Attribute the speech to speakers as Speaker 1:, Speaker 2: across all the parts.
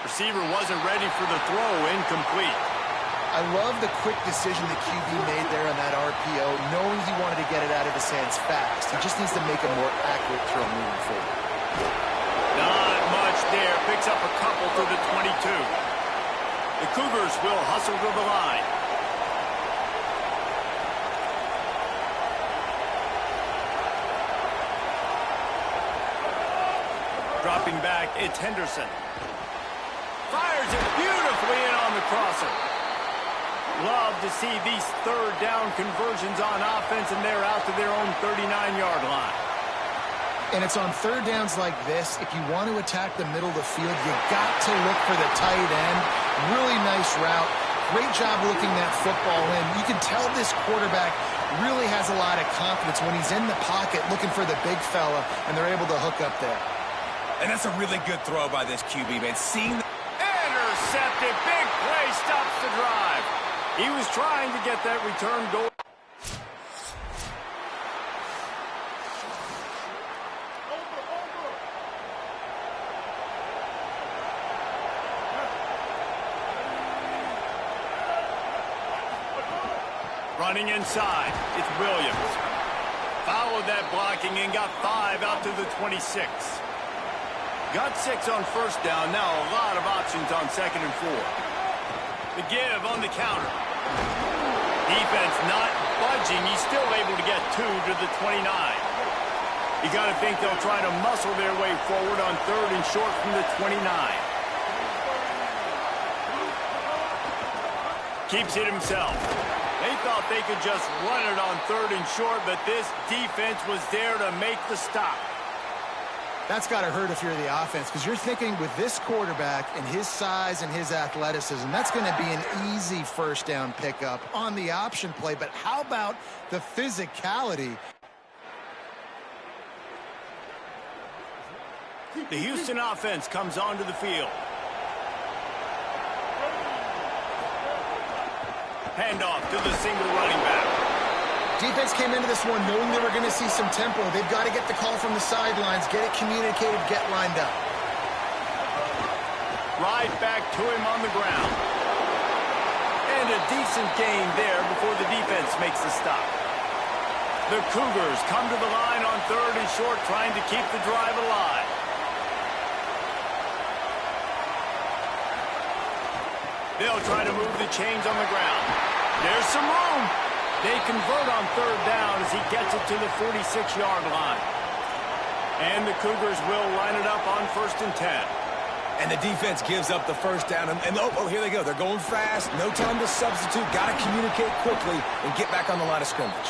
Speaker 1: Receiver wasn't ready for the throw, incomplete.
Speaker 2: I love the quick decision the QB made there on that RPO, knowing he wanted to get it out of his hands fast. He just needs to make a more accurate throw moving forward.
Speaker 1: Not much there. Picks up a couple to the 22. The Cougars will hustle to the line. Dropping back, it's Henderson. Fires it beautifully in on the crosser. Love to see these third down conversions on offense, and they're out to their own 39-yard line.
Speaker 2: And it's on third downs like this, if you want to attack the middle of the field, you got to look for the tight end. Really nice route. Great job looking that football in. You can tell this quarterback really has a lot of confidence when he's in the pocket looking for the big fella, and they're able to hook up there.
Speaker 3: And that's a really good throw by this QB, man. Seeing the
Speaker 1: intercepted. Big play stops the drive. He was trying to get that return goal. Running inside, it's Williams. Followed that blocking and got 5 out to the 26. Got 6 on first down. Now a lot of options on second and 4. The give on the counter. Defense not budging. He's still able to get 2 to the 29. You got to think they'll try to muscle their way forward on third and short from the 29. Keeps it himself. They thought they could just run it on third and short, but this defense was there to make the stop.
Speaker 2: That's got to hurt if you're the offense, because you're thinking with this quarterback and his size and his athleticism, that's going to be an easy first down pickup on the option play. But how about the physicality?
Speaker 1: The Houston offense comes onto the field. Handoff to the single running back.
Speaker 2: Defense came into this one knowing they were going to see some tempo. They've got to get the call from the sidelines, get it communicated, get lined up.
Speaker 1: Right back to him on the ground. And a decent gain there before the defense makes the stop. The Cougars come to the line on third and short, trying to keep the drive alive. They'll try to move the chains on the ground. There's some room. They convert on third down as he gets it to the 46-yard line. And the Cougars will line it up on 1st and 10.
Speaker 3: And the defense gives up the first down. And oh, here they go. They're going fast. No time to substitute. Got to communicate quickly and get back on the line of scrimmage.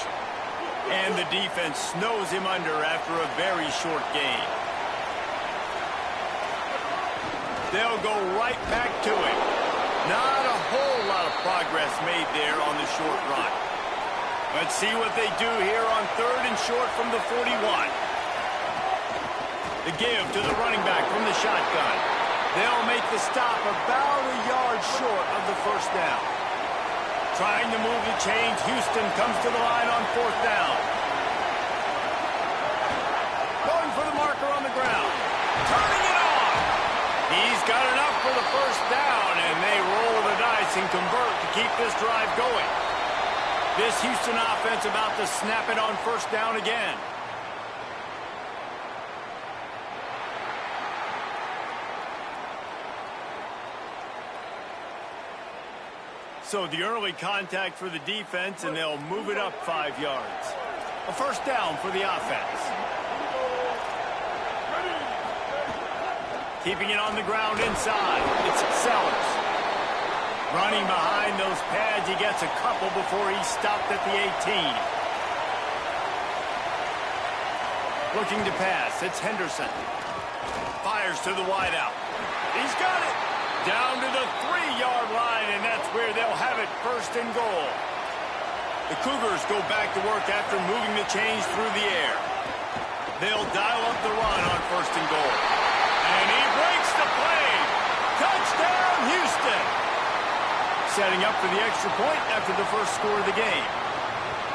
Speaker 1: And the defense snows him under after a very short gain. They'll go right back to him. Not a whole lot of progress made there on the short run. Let's see what they do here on third and short from the 41. The give to the running back from the shotgun. They'll make the stop about a yard short of the first down. Trying to move the chains, Houston comes to the line on 4th down. Going for the marker on the ground. Turning it on. He's got enough for the first down, and they roll the dice and convert to keep this drive going. This Houston offense about to snap it on first down again. So the early contact for the defense, and they'll move it up 5 yards. A first down for the offense. Keeping it on the ground inside. It's Sellers. Running behind those pads, he gets a couple before he's stopped at the 18. Looking to pass, it's Henderson. Fires to the wideout. He's got it. Down to the 3-yard line, and that's where they'll have it, 1st and goal. The Cougars go back to work after moving the chains through the air. They'll dial up the run on 1st and goal. And he breaks the play. Touchdown, Houston. setting up for the extra point after the first score of the game.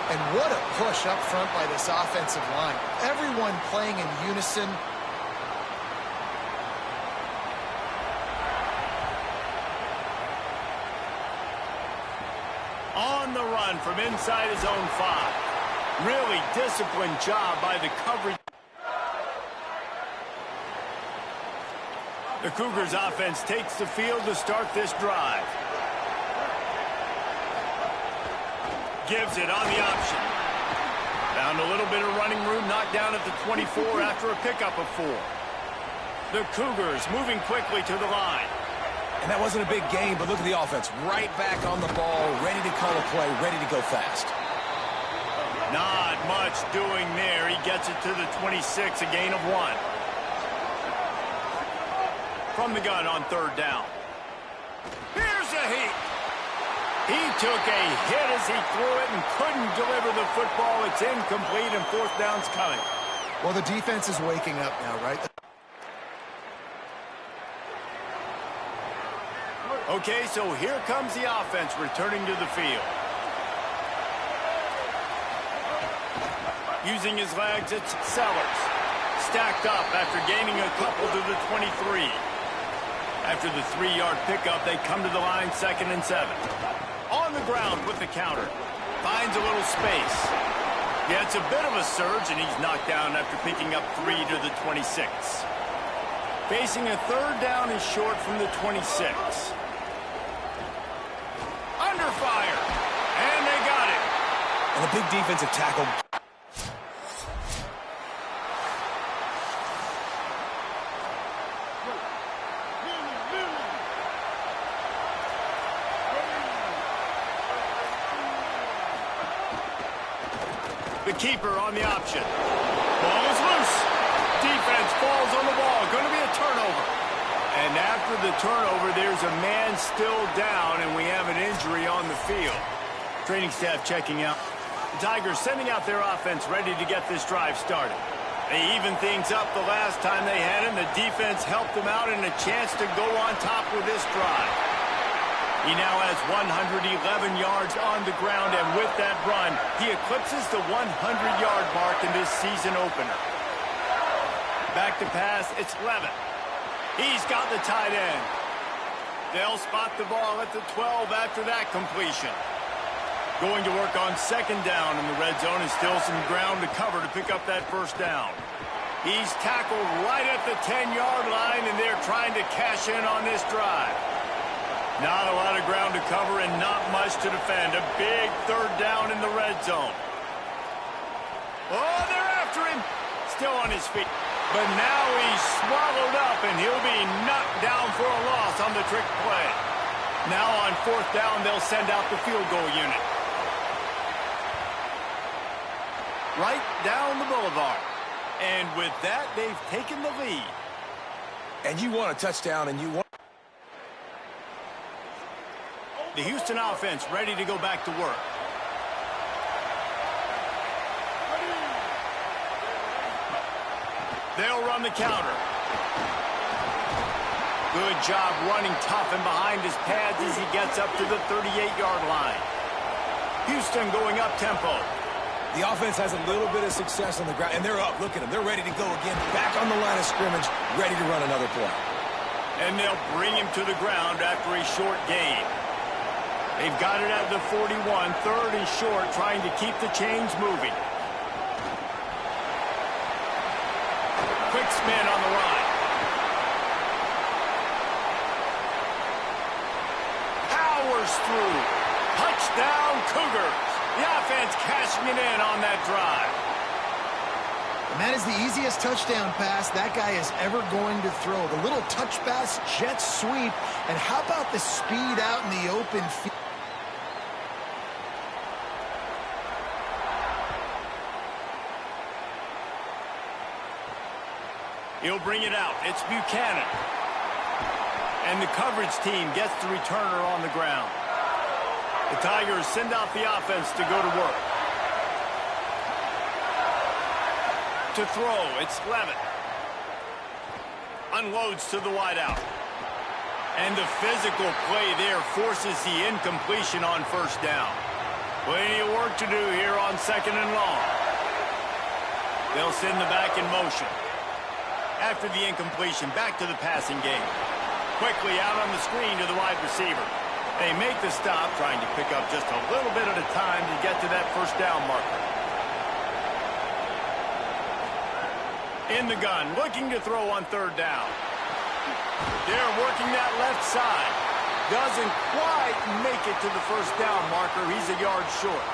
Speaker 2: And what a push up front by this offensive line. Everyone playing in unison.
Speaker 1: On the run from inside his own 5. Really disciplined job by the coverage. The Cougars offense takes the field to start this drive. Gives it on the option. Found a little bit of running room, knocked down at the 24 after a pickup of 4. The Cougars moving quickly to the line.
Speaker 3: And that wasn't a big game, but look at the offense. Right back on the ball, ready to call a play, ready to go fast.
Speaker 1: Not much doing there. He gets it to the 26, a gain of 1. From the gun on 3rd down. Here's a heat. He took a hit as he threw it and couldn't deliver the football. It's incomplete and 4th down's coming.
Speaker 2: Well, the defense is waking up now, right?
Speaker 1: Okay, so here comes the offense returning to the field. Using his legs, it's Sellers. Stacked up after gaining a couple to the 23. After the 3-yard pickup, they come to the line 2nd and 7. On the ground with the counter. Finds a little space. Gets a bit of a surge, and he's knocked down after picking up 3 to the 26. Facing a 3rd down is short from the 26. Under fire. And they got it.
Speaker 3: And a big defensive tackle.
Speaker 1: The keeper on the option. Ball is loose. Defense falls on the ball. Going to be a turnover. And after the turnover, there's a man still down, and we have an injury on the field. Training staff checking out. The Tigers sending out their offense ready to get this drive started. They evened things up the last time they had him. The defense helped them out and a chance to go on top with this drive. He now has 111 yards on the ground, and with that run, he eclipses the 100-yard mark in this season opener. Back to pass, it's Levitt. He's got the tight end. They'll spot the ball at the 12 after that completion. Going to work on 2nd down in the red zone, and still some ground to cover to pick up that 1st down. He's tackled right at the 10-yard line, and they're trying to cash in on this drive. Not a lot of ground to cover and not much to defend. A big 3rd down in the red zone. Oh, they're after him. Still on his feet. But now he's swallowed up, and he'll be knocked down for a loss on the trick play. Now on 4th down, they'll send out the field goal unit. Right down the boulevard. And with that, they've taken the lead.
Speaker 3: And you want a touchdown, and you want...
Speaker 1: The Houston offense ready to go back to work. They'll run the counter. Good job running tough and behind his pads as he gets up to the 38-yard line. Houston going up tempo.
Speaker 3: The offense has a little bit of success on the ground, and they're up. Look at them. They're ready to go again. Back on the line of scrimmage, ready to run another play.
Speaker 1: And they'll bring him to the ground after a short gain. They've got it at the 41, 3rd and short, trying to keep the chains moving. Quick spin on the run. Powers through. Touchdown, Cougars. The offense cashing it in on that drive.
Speaker 2: And that is the easiest touchdown pass that guy is ever going to throw. The little touch pass, jet sweep, and how about the speed out in the open field?
Speaker 1: He'll bring it out. It's Buchanan. And the coverage team gets the returner on the ground. The Tigers send out the offense to go to work. To throw, it's Levitt. Unloads to the wideout. And the physical play there forces the incompletion on first down. Plenty of work to do here on 2nd and long. They'll send the back in motion. After the incompletion, back to the passing game. Quickly out on the screen to the wide receiver. They make the stop, trying to pick up just a little bit at a time to get to that first down marker. In the gun, looking to throw on 3rd down. They're working that left side. Doesn't quite make it to the first down marker. He's a yard short.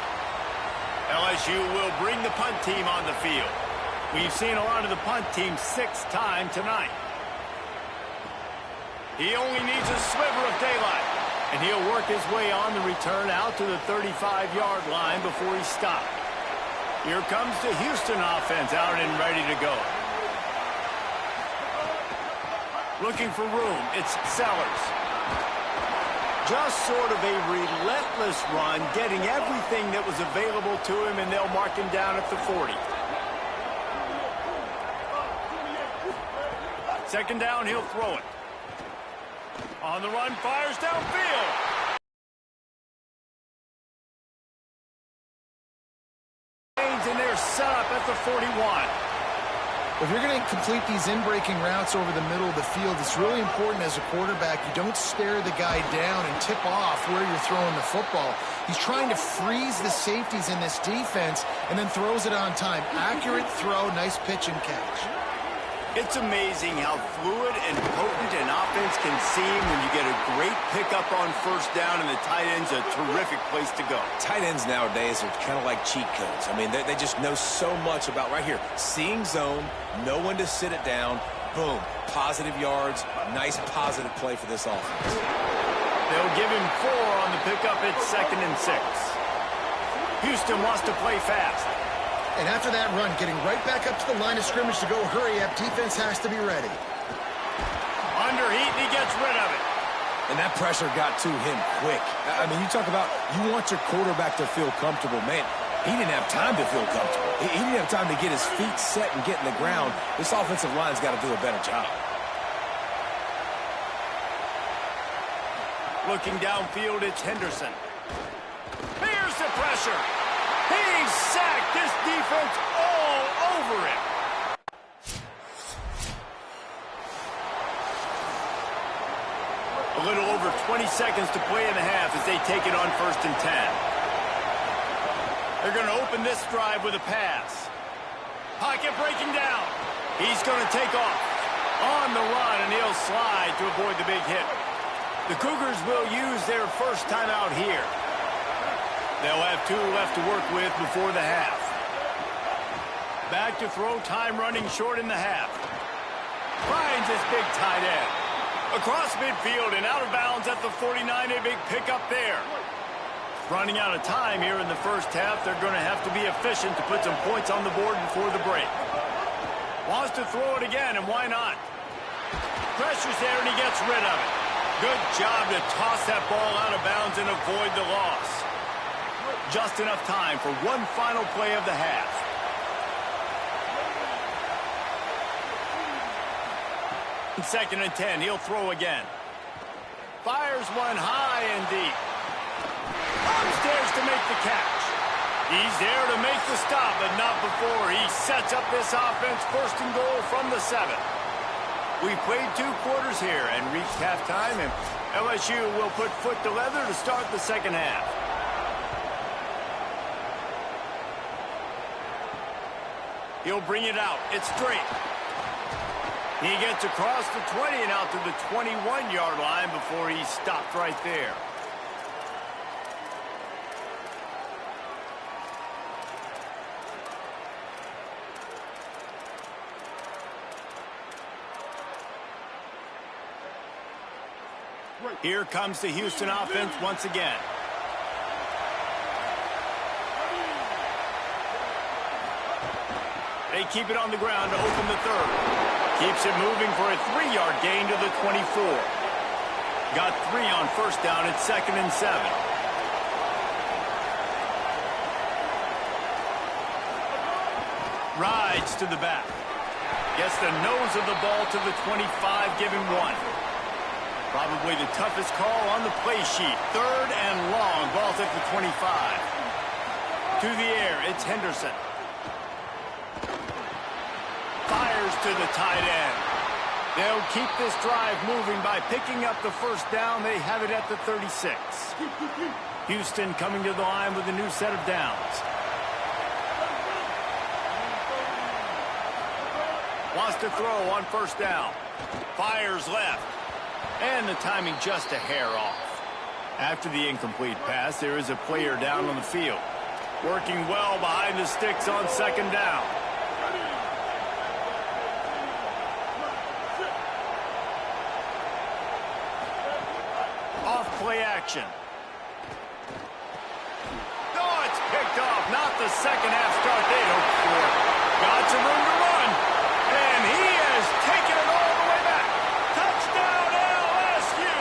Speaker 1: LSU will bring the punt team on the field. We've seen a lot of the punt team 6th time tonight. He only needs a sliver of daylight, and he'll work his way on the return out to the 35-yard line before he's stopped. Here comes the Houston offense out and ready to go. Looking for room, it's Sellers. Just sort of a relentless run, getting everything that was available to him, and they'll mark him down at the 40. 2nd down, he'll throw it. On the run, fires downfield. And they're set up at the 41.
Speaker 2: If you're going to complete these in-breaking routes over the middle of the field, it's really important as a quarterback you don't stare the guy down and tip off where you're throwing the football. He's trying to freeze the safeties in this defense and then throws it on time. Accurate throw, nice pitch and catch.
Speaker 1: It's amazing how fluid and potent an offense can seem when you get a great pickup on first down, and the tight end's a terrific place to go.
Speaker 3: Tight ends nowadays are kind of like cheat codes. I mean, they just know so much about, right here, seeing zone, know when to sit it down, boom, positive yards, nice positive play for this offense.
Speaker 1: They'll give him 4 on the pickup at 2nd and 6. Houston wants to play fast.
Speaker 2: And after that run, getting right back up to the line of scrimmage to go hurry up, defense has to be ready.
Speaker 1: Under heat, and he gets rid of it.
Speaker 3: And that pressure got to him quick. I mean, you talk about you want your quarterback to feel comfortable. Man, he didn't have time to feel comfortable. He didn't have time to get his feet set and get in the ground. This offensive line's got to do a better job.
Speaker 1: Looking downfield, it's Henderson. Here's the pressure. He's sacked. This defense all over him. A little over 20 seconds to play in the half as they take it on 1st and 10. They're going to open this drive with a pass. Pocket breaking down. He's going to take off. On the run, and he'll slide to avoid the big hit. The Cougars will use their first timeout here. They'll have 2 left to work with before the half. Back to throw, time running short in the half. Finds his big tight end. Across midfield and out of bounds at the 49, a big pickup there. Running out of time here in the first half, they're going to have to be efficient to put some points on the board before the break. Wants to throw it again, and why not? Pressure's there, and he gets rid of it. Good job to toss that ball out of bounds and avoid the loss. Just enough time for one final play of the half. In 2nd and 10, he'll throw again. Fires one high and deep. Upstairs to make the catch. He's there to make the stop, but not before he sets up this offense 1st and goal from the 7. We've played 2 quarters here and reached halftime, and LSU will put foot to leather to start the 2nd half. He'll bring it out. It's straight. He gets across the 20 and out to the 21-yard line before he's stopped right there. Here comes the Houston offense once again. They keep it on the ground to open the 3rd. Keeps it moving for a 3-yard gain to the 24. Got 3 on first down at 2nd and 7. Rides to the back. Gets the nose of the ball to the 25, give him 1. Probably the toughest call on the play sheet. 3rd and long. Ball's at the 25. To the air, it's Henderson. Fires to the tight end. They'll keep this drive moving by picking up the first down. They have it at the 36. Houston coming to the line with a new set of downs. Wants to throw on first down. Fires left. And the timing just a hair off. After the incomplete pass, there is a player down on the field. Working well behind the sticks on 2nd down. Off play action. Oh, it's picked off. Not the second half start they hoped for. Got some room to run. And he has taken it all the way back. Touchdown LSU.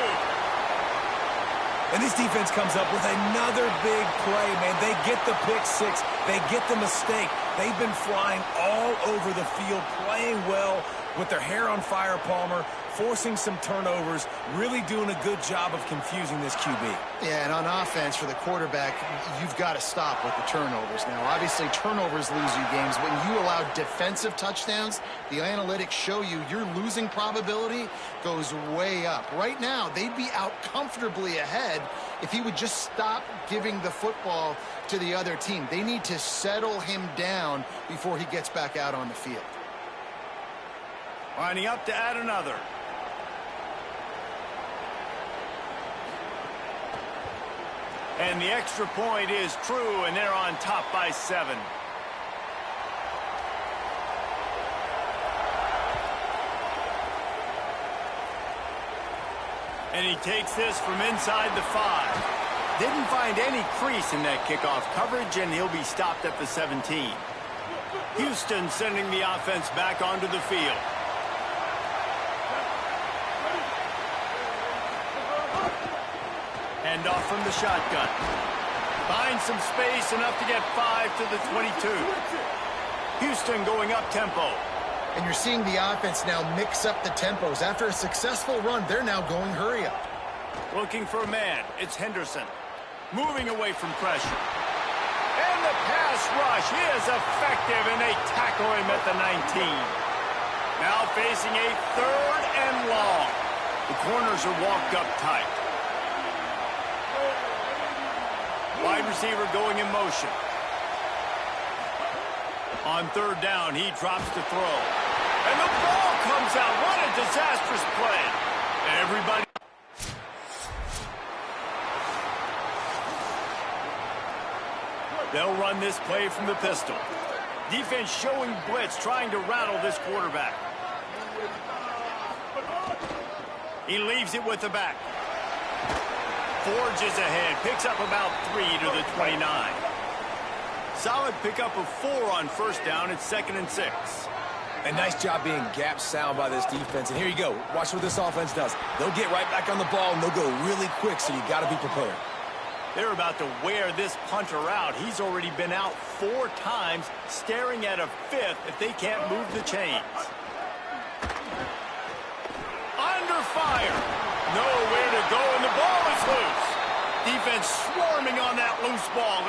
Speaker 3: And this defense comes up with another big play, man. They get the pick six. They get the mistake. They've been flying all over the field, playing well with their hair on fire, Palmer, forcing some turnovers, really doing a good job of confusing this QB.
Speaker 2: Yeah, and on offense for the quarterback, you've got to stop with the turnovers. Now, obviously, turnovers lose you games. When you allow defensive touchdowns, the analytics show you your losing probability goes way up. Right now, they'd be out comfortably ahead if he would just stop giving the football to the other team. They need to settle him down before he gets back out on the field.
Speaker 1: Lining up to add another. And the extra point is true, and they're on top by 7. And he takes this from inside the 5. Didn't find any crease in that kickoff coverage, and he'll be stopped at the 17. Houston sending the offense back onto the field. Hand off from the shotgun. Finds some space, enough to get 5 to the 22. Houston going up tempo.
Speaker 2: And you're seeing the offense now mix up the tempos. After a successful run, they're now going hurry up.
Speaker 1: Looking for a man. It's Henderson. Moving away from pressure. And the pass rush is effective, and they tackle him at the 19. Now facing a 3rd and long. The corners are walked up tight. Wide receiver going in motion. On 3rd down, he drops to throw. And the ball comes out. What a disastrous play. Everybody. They'll run this play from the pistol. Defense showing blitz, trying to rattle this quarterback. He leaves it with the back. Forges ahead, picks up about 3 to the 29. Solid pickup of 4 on 1st down. It's 2nd and 6.
Speaker 3: A nice job being gap sound by this defense. And here you go. Watch what this offense does. They'll get right back on the ball, and they'll go really quick, so you got to be prepared.
Speaker 1: They're about to wear this punter out. He's already been out 4 times, staring at a 5th if they can't move the chains. Under fire. Nowhere to go, and the ball is loose. Defense swarming on that loose ball.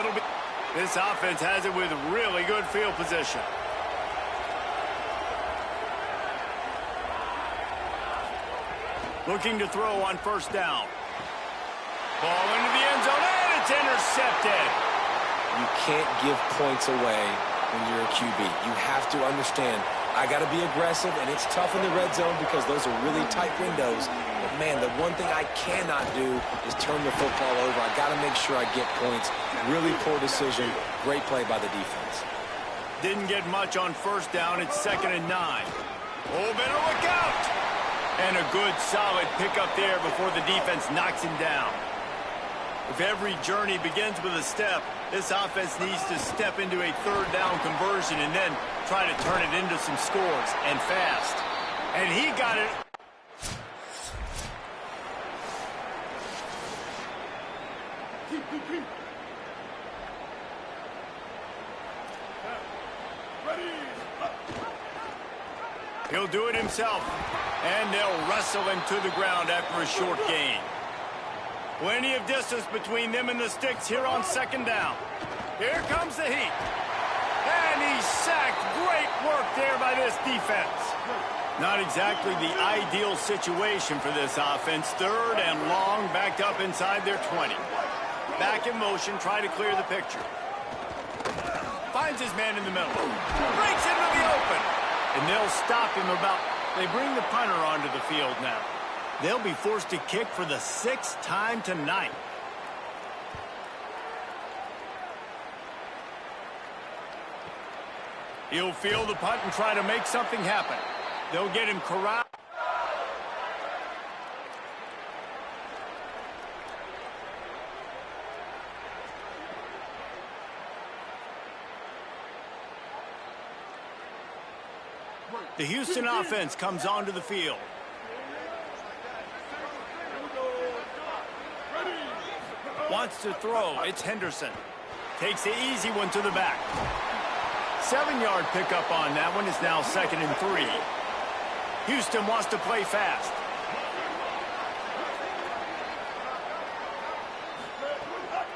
Speaker 1: This offense has it with really good field position. Looking to throw on 1st down. Ball into the end zone, and it's intercepted.
Speaker 3: You can't give points away when you're a QB. You have to understand, I got to be aggressive, and it's tough in the red zone because those are really tight windows. But, man, the one thing I cannot do is turn the football over. I got to make sure I get points. Really poor decision. Great play by the defense.
Speaker 1: Didn't get much on 1st down. It's 2nd and 9. Oh, better look out. And a good, solid pickup there before the defense knocks him down. If every journey begins with a step, this offense needs to step into a 3rd down conversion and then try to turn it into some scores, and fast. And he got it. He'll do it himself. And they'll wrestle him to the ground after a short gain. Plenty of distance between them and the sticks here on second down. Here comes the heat. And he's sacked. Great work there by this defense. Not exactly the ideal situation for this offense. Third and long, backed up inside their 20. Back in motion, try to clear the picture. Finds his man in the middle. Breaks into the open. And they'll stop him about... They bring the punter onto the field now. They'll be forced to kick for the 6th time tonight. He'll field the punt and try to make something happen. They'll get him corralled. The Houston offense comes onto the field. Wants to throw. It's Henderson. Takes the easy one to the back. 7-yard pickup on that one. Is now 2nd and 3. Houston wants to play fast.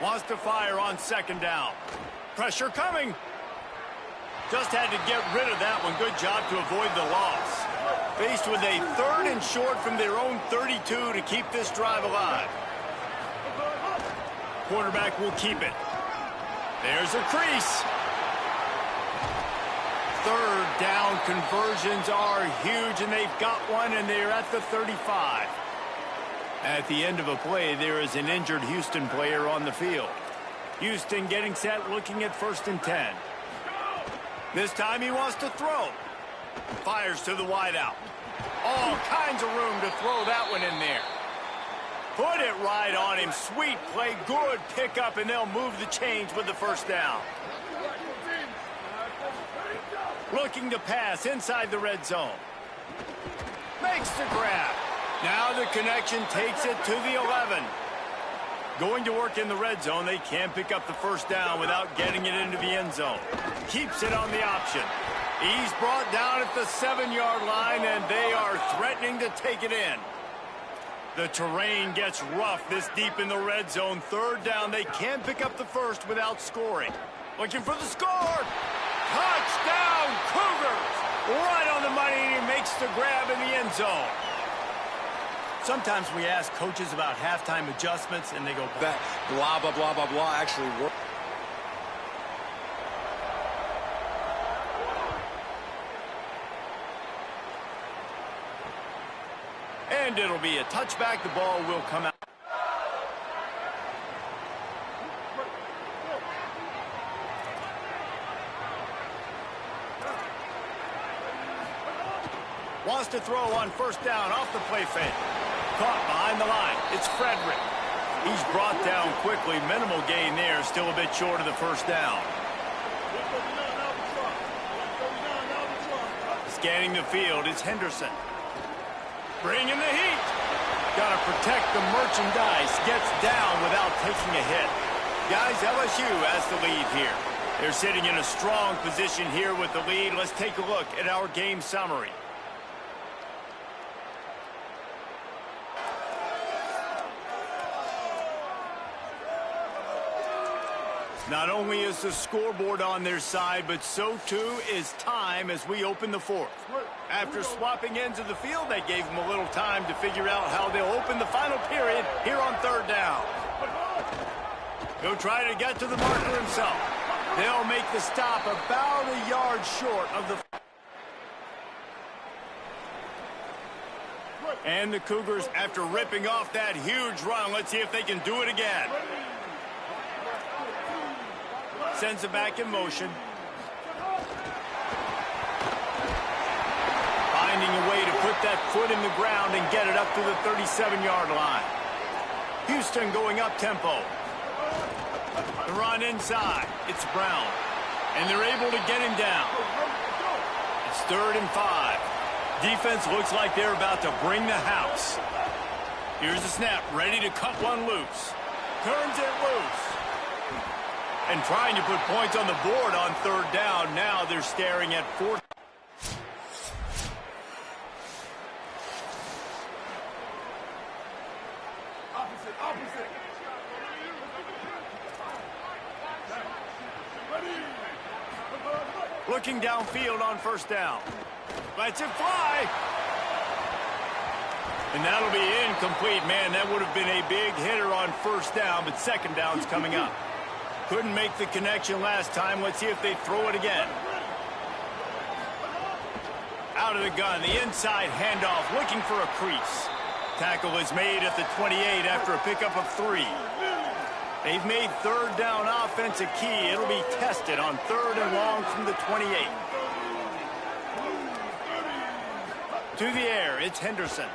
Speaker 1: Wants to fire on 2nd down. Pressure coming. Just had to get rid of that one. Good job to avoid the loss. Faced with a 3rd and short from their own 32 to keep this drive alive. Quarterback will keep it. There's a crease. 3rd down conversions are huge, and they've got one, and they're at the 35. At the end of a play, there is an injured Houston player on the field. Houston getting set, looking at 1st and 10. This time he wants to throw. Fires to the wideout. All kinds of room to throw that one in there. Put it right on him. Sweet play, good pickup, and they'll move the chains with the 1st down. Looking to pass inside the red zone. Makes the grab. Now the connection takes it to the 11. Going to work in the red zone, they can't pick up the 1st down without getting it into the end zone. Keeps it on the option. He's brought down at the 7-yard line, and they are threatening to take it in. The terrain gets rough this deep in the red zone. 3rd down, they can't pick up the 1st without scoring. Looking for the score. Touchdown, Cougars! Right on the money, and he makes the grab in the end zone. Sometimes we ask coaches about halftime adjustments, and they go,
Speaker 3: that blah, blah, blah, blah, blah actually works.
Speaker 1: And it'll be a touchback. The ball will come out. Wants to throw on 1st down off the play fake. Caught behind the line. It's Frederick. He's brought down quickly. Minimal gain there. Still a bit short of the 1st down. Scanning the field. It's Henderson. Bringing the heat. Got to protect the merchandise. Gets down without taking a hit. Guys, LSU has the lead here. They're sitting in a strong position here with the lead. Let's take a look at our game summary. Not only is the scoreboard on their side, but so too is time as we open the 4th. After swapping ends of the field, that gave them a little time to figure out how they'll open the final period here on 3rd down. He'll try to get to the marker himself. They'll make the stop about a yard short of the... And the Cougars, after ripping off that huge run, let's see if they can do it again. Sends it back in motion. Finding a way to put that foot in the ground and get it up to the 37-yard line. Houston going up tempo. The run inside. It's Brown. And they're able to get him down. It's 3rd and 5. Defense looks like they're about to bring the house. Here's the snap. Ready to cut one loose. Turns it loose. And trying to put points on the board on 3rd down. Now they're staring at 4th. Looking downfield on first down. Lets it fly. And that'll be incomplete. Man, that would have been a big hitter on first down, but second down's coming up. Couldn't make the connection last time. Let's see if they throw it again. Out of the gun, the inside handoff, looking for a crease. Tackle is made at the 28 after a pickup of 3. They've made third down offense a key. It'll be tested on third and long from the 28. To the air, it's Henderson.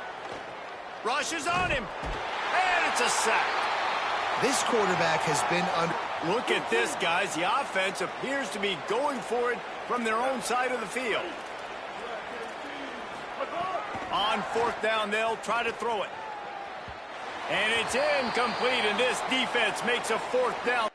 Speaker 1: Rushes on him, and it's a sack.
Speaker 2: This quarterback has been under...
Speaker 1: Look at this, guys. The offense appears to be going for it from their own side of the field. On fourth down, they'll try to throw it. And it's incomplete, and this defense makes a fourth down.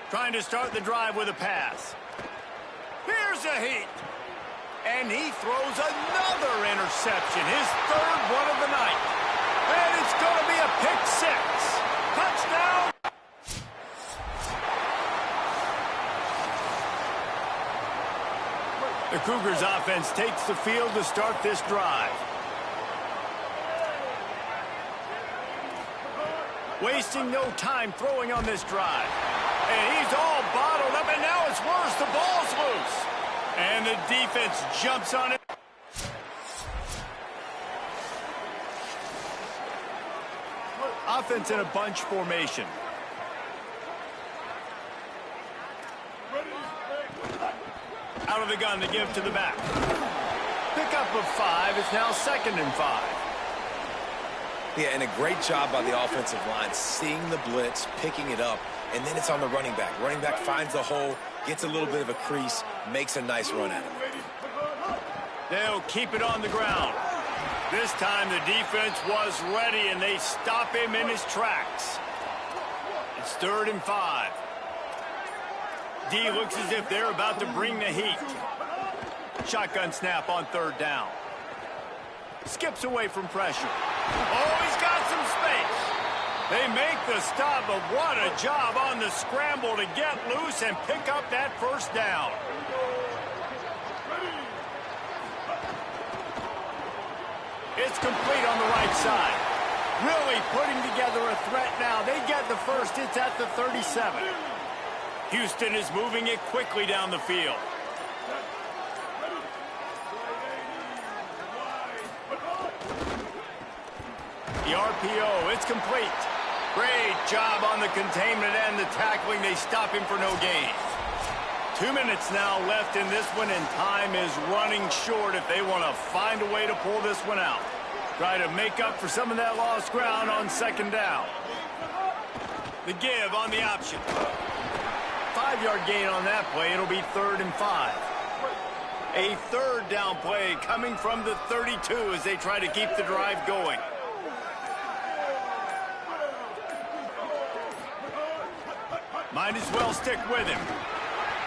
Speaker 1: Trying to start the drive with a pass. Here's a heat. And he throws another interception, his third one of the night. And it's going to be a pick 6. Touchdown. The Cougars offense takes the field to start this drive. Wasting no time throwing on this drive. And he's all bottled up, and now it's worse. The ball's loose. And the defense jumps on it. Offense in a bunch formation. Out of the gun to give to the back. Pickup of 5 is now 2nd and 5.
Speaker 3: Yeah, and a great job by the offensive line, seeing the blitz, picking it up, and then it's on the running back. Running back finds the hole, gets a little bit of a crease, makes a nice run at it.
Speaker 1: They'll keep it on the ground. This time the defense was ready, and they stop him in his tracks. It's 3rd and 5. D looks as if they're about to bring the heat. Shotgun snap on 3rd down. Skips away from pressure. Oh, he's got some space. They make the stop, but what a job on the scramble to get loose and pick up that first down. It's complete on the right side. Really putting together a threat now. They get the first. It's at the 37. Houston is moving it quickly down the field. The RPO, it's complete. Great job on the containment and the tackling. They stop him for no gain. 2 minutes now left in this one, and time is running short if they want to find a way to pull this one out. Try to make up for some of that lost ground on 2nd down. The give on the option. 5-yard gain on that play. It'll be 3rd and 5. A 3rd down play coming from the 32 as they try to keep the drive going. Might as well stick with him.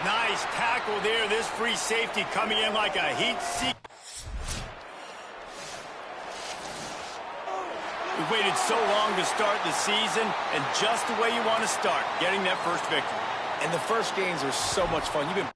Speaker 1: Nice tackle there. This free safety coming in like a heat seek. We've waited so long to start the season, and just the way you want to start, getting that first victory.
Speaker 3: And the first games are so much fun. You've been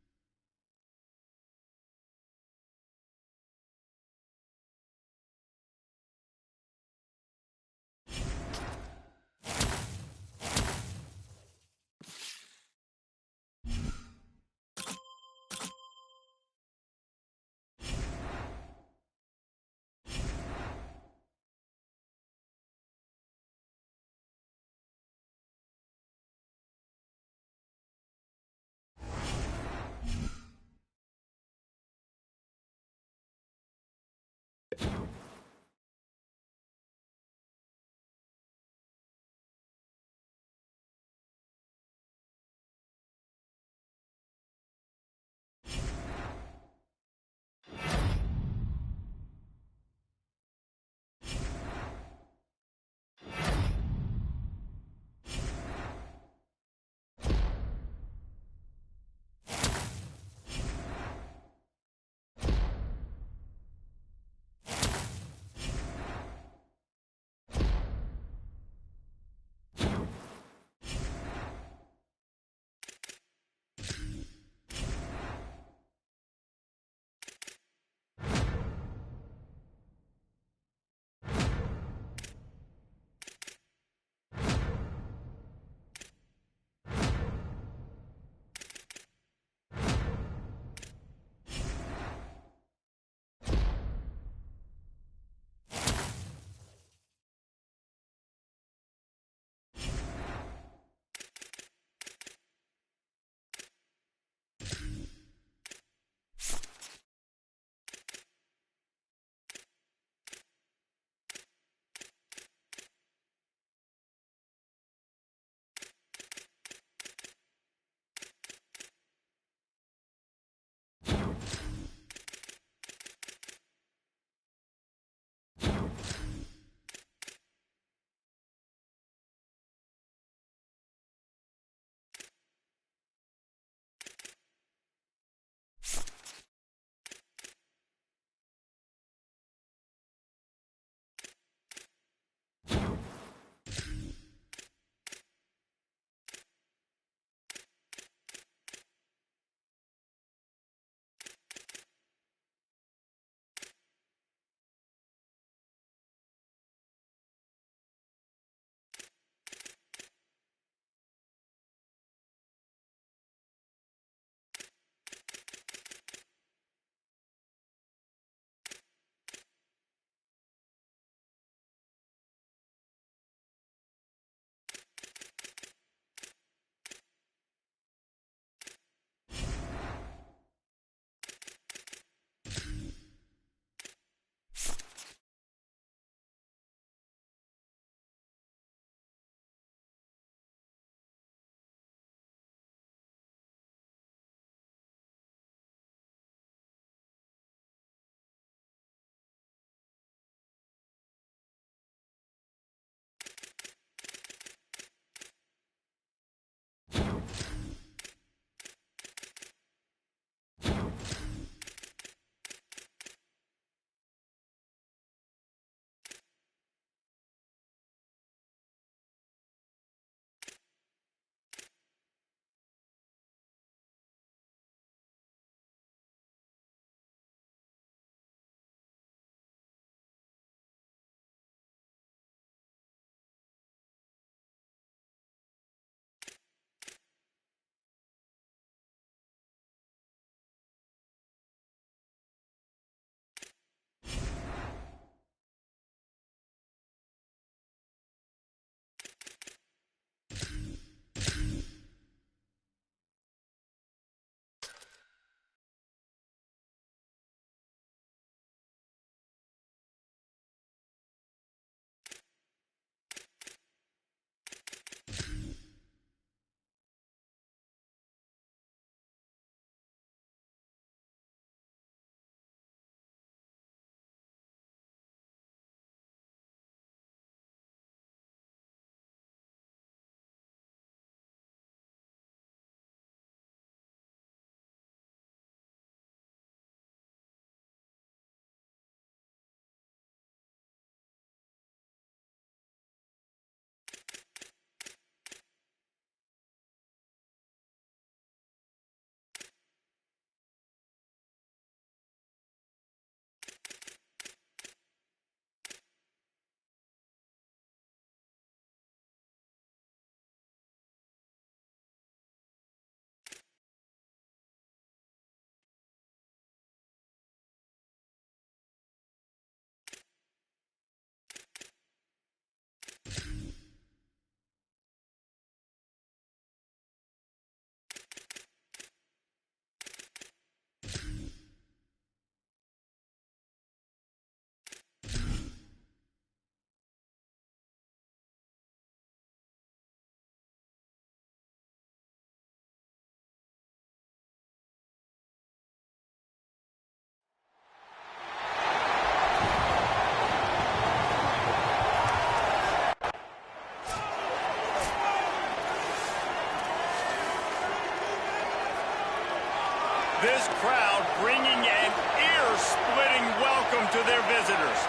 Speaker 1: This crowd bringing an ear-splitting welcome to their visitors.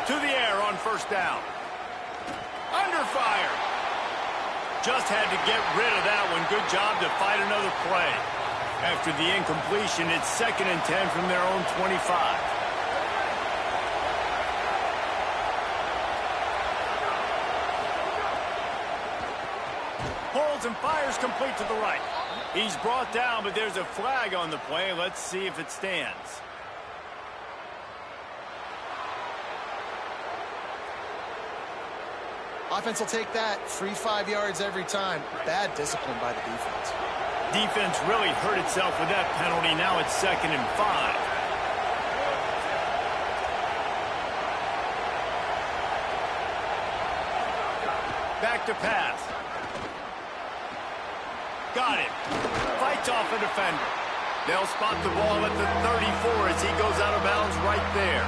Speaker 1: To the air on first down. Under fire. Just had to get rid of that one. Good job to fight another play. After the incompletion, it's 2nd and 10 from their own 25. Holds and fires complete to the right. He's brought down, but there's a flag on the play. Let's see if it stands.
Speaker 2: Offense will take that. Free 5 yards every time. Bad discipline by the defense.
Speaker 1: Defense really hurt itself with that penalty. Now it's 2nd and 5. Back to pass. Got it. Fights off a defender. They'll spot the ball at the 34 as he goes out of bounds right there.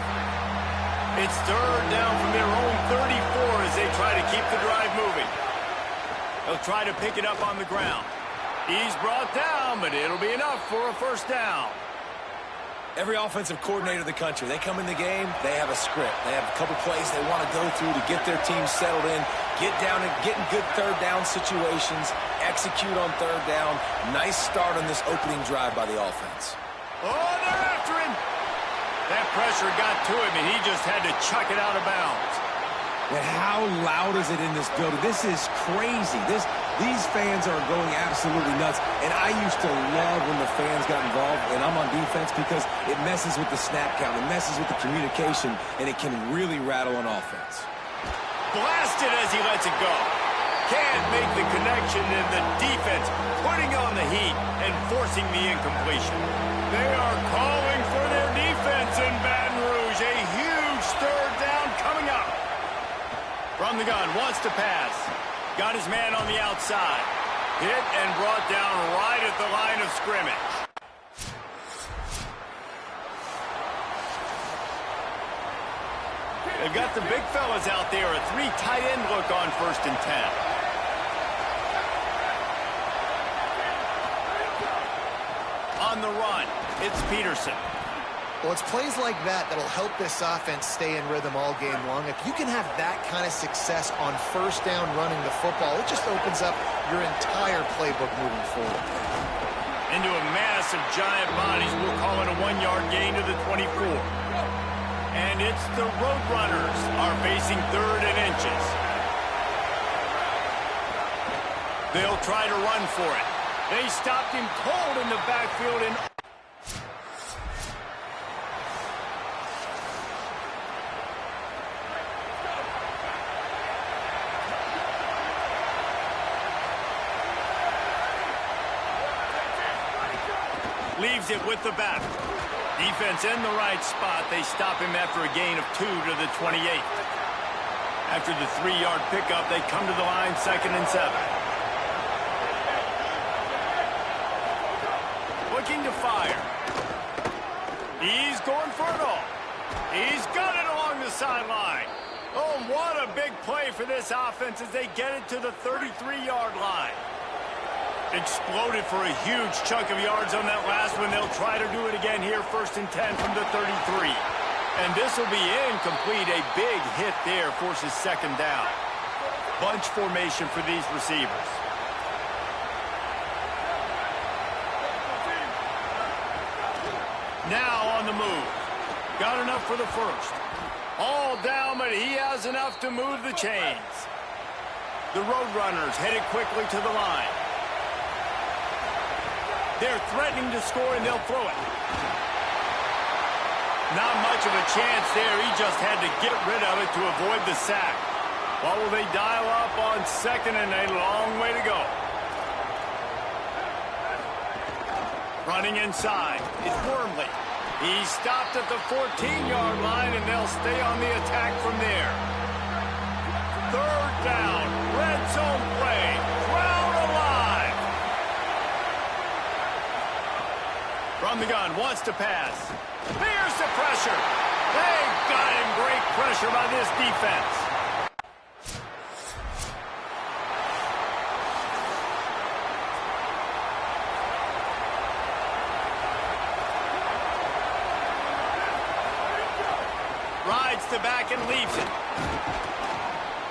Speaker 1: It's 3rd down from their own 34 as they try to keep the drive moving. They'll try to pick it up on the ground. He's brought down, but it'll be enough for a first down.
Speaker 3: Every offensive coordinator in the country, they come in the game, they have a script. They have a couple plays they want to go through to get their team settled in, get down and get in good 3rd down situations, execute on 3rd down. Nice start on this opening drive by the offense.
Speaker 1: Oh, they're after him. That pressure got to him, and he just had to chuck it out of bounds.
Speaker 3: And how loud is it in this building? This is crazy. These fans are going absolutely nuts. And I used to love when the fans got involved, and I'm on defense because it messes with the snap count. It messes with the communication, and it can really rattle on offense.
Speaker 1: Blasted as he lets it go. Can't make the connection, and the defense putting on the heat and forcing the incompletion. They are calling for their defense in Baton Rouge. A huge 3rd down coming up. From the gun, wants to pass. Got his man on the outside. Hit and brought down right at the line of scrimmage. They've got the big fellas out there. A 3 tight end look on 1st and 10. On the run, it's Peterson.
Speaker 2: Well, it's plays like that that'll help this offense stay in rhythm all game long. If you can have that kind of success on 1st down running the football, it just opens up your entire playbook moving forward.
Speaker 1: Into a mass of giant bodies. We'll call it a 1-yard gain to the 24. And it's the Roadrunners are facing 3rd and inches. They'll try to run for it. They stopped him cold in the backfield and leaves it with the back. Defense in the right spot. They stop him after a gain of 2 to the 28. After the 3-yard pickup, they come to the line 2nd and 7. Looking to fire. He's going for it all. He's got it along the sideline. Oh, what a big play for this offense as they get it to the 33-yard line. Exploded for a huge chunk of yards on that last one. They'll try to do it again here, 1st and 10 from the 33. And this will be incomplete. A big hit there forces 2nd down. Bunch formation for these receivers. Now on the move. Got enough for the 1st. All down, but he has enough to move the chains. The Roadrunners headed quickly to the line. They're threatening to score, and they'll throw it. Not much of a chance there. He just had to get rid of it to avoid the sack. What will they dial up on 2nd and a long way to go? Running inside. It's Wormley. He's stopped at the 14-yard line, and they'll stay on the attack from there. 3rd down. Red zone play. Crowd alive. From the gun, wants to pass. Here's the pressure. They got him. Great pressure by this defense. Fights the back and leaves it.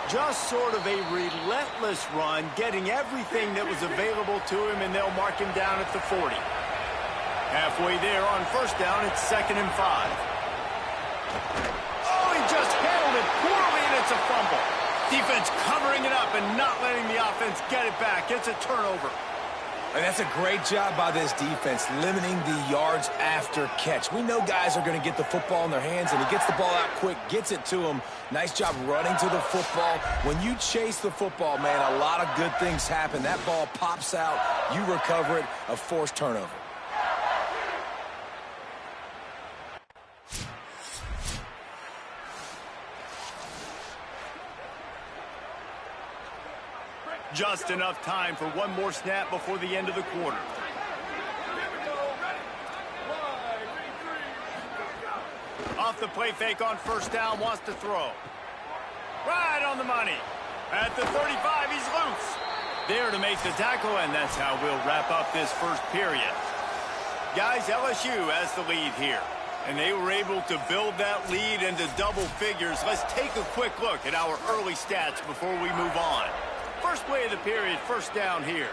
Speaker 1: Just sort of a relentless run, getting everything that was available to him, and they'll mark him down at the 40. Halfway there on first down, it's 2nd and 5. Oh, he just handled it poorly, and it's a fumble. Defense covering it up and not letting the offense get it back. It's a turnover.
Speaker 3: And that's a great job by this defense, limiting the yards after catch. We know guys are going to get the football in their hands, and he gets the ball out quick, gets it to him. Nice job running to the football. When you chase the football, man, a lot of good things happen. That ball pops out, you recover it, a forced turnover.
Speaker 1: Just enough time for one more snap before the end of the quarter. Off the play fake on first down, wants to throw. Right on the money. At the 35, he's loose. There to make the tackle, and that's how we'll wrap up this first period. Guys, LSU has the lead here, and they were able to build that lead into double figures. Let's take a quick look at our early stats before we move on. First play of the period, first down here.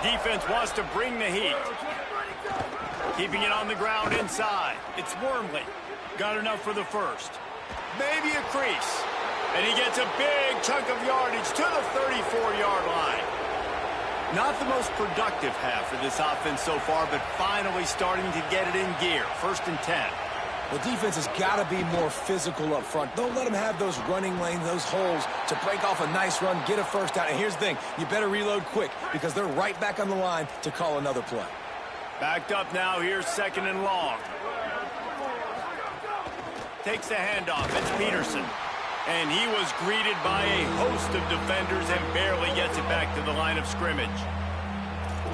Speaker 1: Defense wants to bring the heat. Keeping it on the ground inside. It's Wormley. Got enough for the first. Maybe a crease. And he gets a big chunk of yardage to the 34-yard line. Not the most productive half for this offense so far, but finally starting to get it in gear. 1st and 10.
Speaker 3: The defense has got to be more physical up front. Don't let them have those running lanes, those holes to break off a nice run, get a first down. And here's the thing, you better reload quick because they're right back on the line to call another play.
Speaker 1: Backed up now, here's 2nd and long. Takes the handoff, it's Peterson. And he was greeted by a host of defenders and barely gets it back to the line of scrimmage.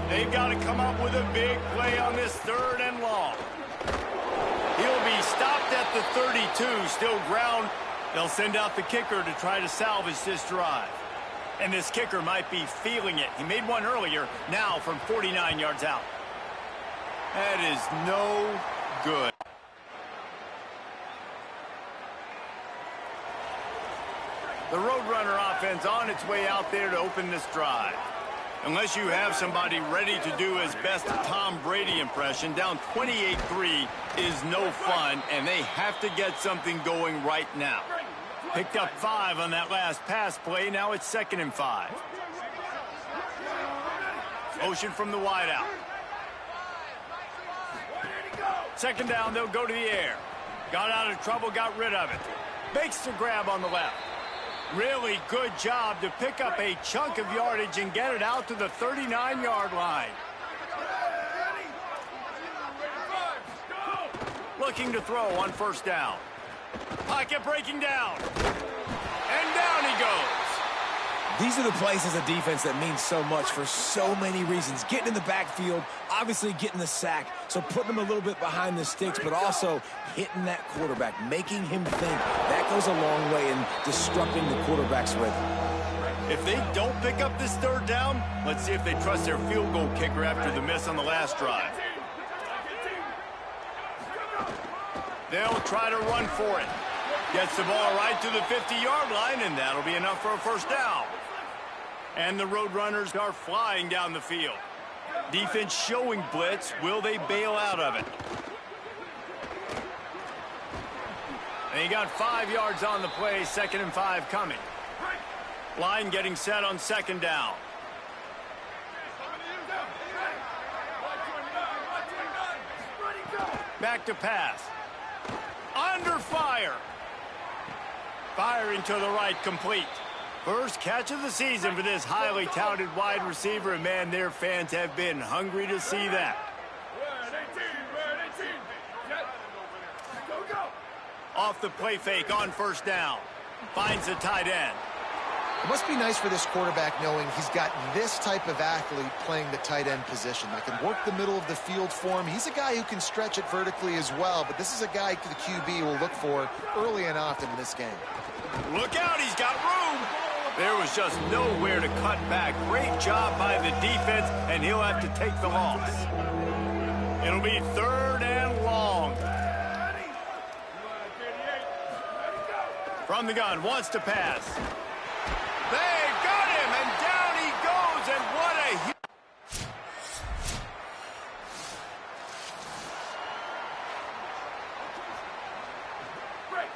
Speaker 1: They've got to come up with a big play on this 3rd and long. He'll be stopped at the 32, still ground. They'll send out the kicker to try to salvage this drive. And this kicker might be feeling it. He made one earlier, now from 49 yards out. That is no good. The Roadrunner offense on its way out there to open this drive. Unless you have somebody ready to do his best Tom Brady impression, down 28-3 is no fun, and they have to get something going right now. Picked up 5 on that last pass play. Now it's 2nd and 5. Motion from the wideout. 2nd down, they'll go to the air. Got out of trouble, got rid of it. Makes the grab on the left. Really good job to pick up a chunk of yardage and get it out to the 39-yard line. Looking to throw on first down. Pocket breaking down. And down he goes.
Speaker 3: These are the plays as a defense that mean so much for so many reasons. Getting in the backfield, obviously getting the sack, so putting him a little bit behind the sticks, but also hitting that quarterback, making him think. That goes a long way in disrupting the quarterback's rhythm.
Speaker 1: If they don't pick up this 3rd down, let's see if they trust their field goal kicker after the miss on the last drive. They'll try to run for it. Gets the ball right to the 50-yard line, and that'll be enough for a first down. And the Roadrunners are flying down the field. Defense showing blitz. Will they bail out of it? And he got 5 yards on the play, 2nd and 5 coming. Line getting set on 2nd down. Back to pass. Under fire. Firing to the right, complete. First catch of the season for this highly touted wide receiver, and man, their fans have been hungry to see that. Off the play fake on first down. Finds the tight end.
Speaker 2: It must be nice for this quarterback knowing he's got this type of athlete playing the tight end position. That can work the middle of the field for him. He's a guy who can stretch it vertically as well, but this is a guy the QB will look for early and often in this game.
Speaker 1: Look out, he's got room. There was just nowhere to cut back. Great job by the defense, and he'll have to take the loss. It'll be 3rd and long. From the gun, wants to pass. They got him, and down he goes, and what a huge...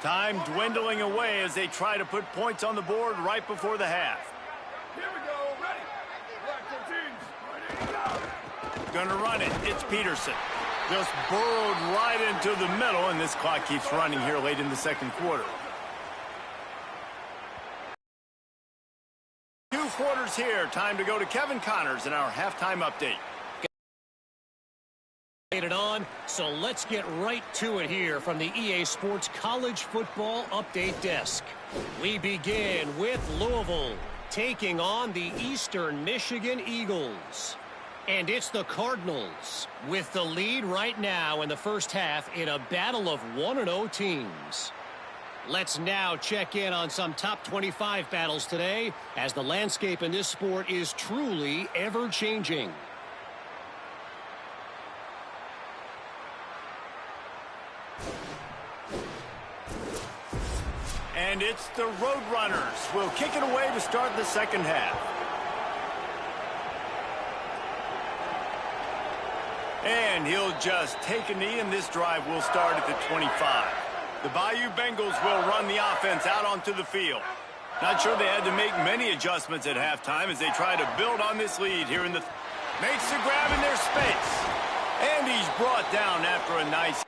Speaker 1: Time dwindling away as they try to put points on the board right before the half.
Speaker 4: Here we go, ready. Black 14s, ready to go.
Speaker 1: Gonna run it. It's Peterson. Just burrowed right into the middle, and this clock keeps running here late in the second quarter. 2 quarters here. Time to go to Kevin Connors in our halftime update.
Speaker 5: It on, so let's get right to it here from the EA Sports College Football Update Desk. We begin with Louisville taking on the Eastern Michigan Eagles. And it's the Cardinals with the lead right now in the first half in a battle of 1-0 teams. Let's now check in on some top 25 battles today, as the landscape in this sport is truly ever-changing.
Speaker 1: And it's the Roadrunners. We'll kick it away to start the second half. And he'll just take a knee, and this drive will start at the 25. The Bayou Bengals will run the offense out onto the field. Not sure they had to make many adjustments at halftime as they try to build on this lead here in the... Makes the grab in their space. And he's brought down after a nice...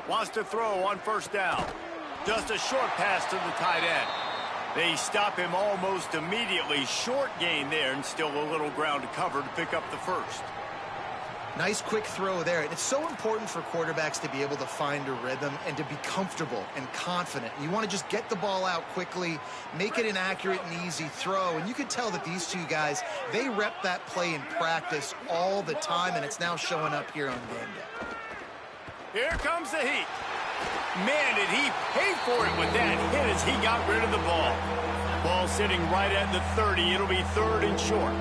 Speaker 1: Wants to throw on first down. Just a short pass to the tight end. They stop him almost immediately. Short gain there, and still a little ground to cover to pick up the first.
Speaker 2: Nice quick throw there. And it's so important for quarterbacks to be able to find a rhythm and to be comfortable and confident. You want to just get the ball out quickly, make it an accurate and easy throw. And you can tell that these two guys, they rep that play in practice all the time, and it's now showing up here on game day.
Speaker 1: Here comes the heat. Man, did he pay for it with that hit as he got rid of the ball. Ball sitting right at the 30. It'll be third and short.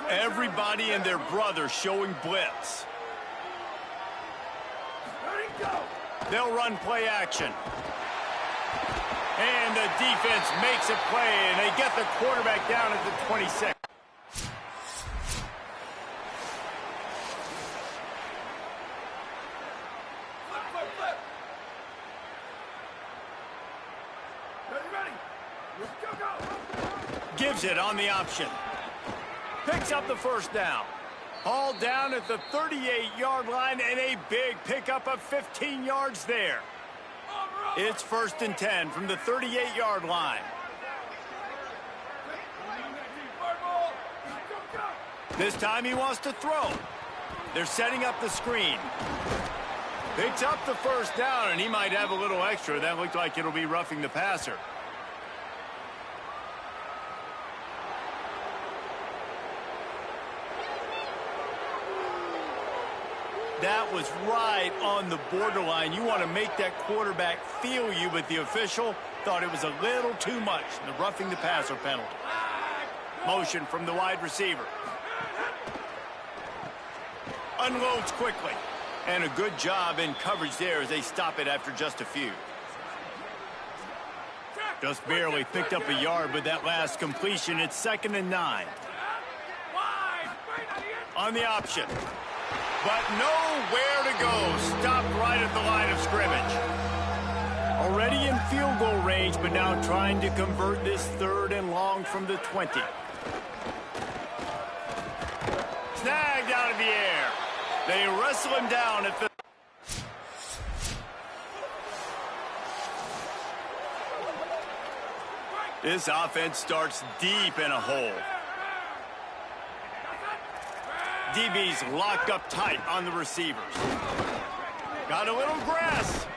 Speaker 1: Everybody and their brother showing blitz. They'll run play action. And the defense makes a play, and they get the quarterback down at the 26. Gives it on the option. Picks up the first down. Hauled down at the 38-yard line, and a big pickup of 15 yards there. It's 1st and 10 from the 38-yard line. This time he wants to throw. They're setting up the screen. Picks up the first down, and he might have a little extra. That looked like it'll be roughing the passer. That was right on the borderline. You want to make that quarterback feel you, but the official thought it was a little too much. The roughing the passer penalty. Motion from the wide receiver. Unloads quickly. And a good job in coverage there as they stop it after just a few. Just barely picked up a yard with that last completion. It's 2nd and 9. On the option. But nowhere to go. Stopped right at the line of scrimmage. Already in field goal range, but now trying to convert this 3rd and long from the 20. Snagged out of the air. They wrestle him down at the... This offense starts deep in a hole. DB's locked up tight on the receivers. Got a little grass.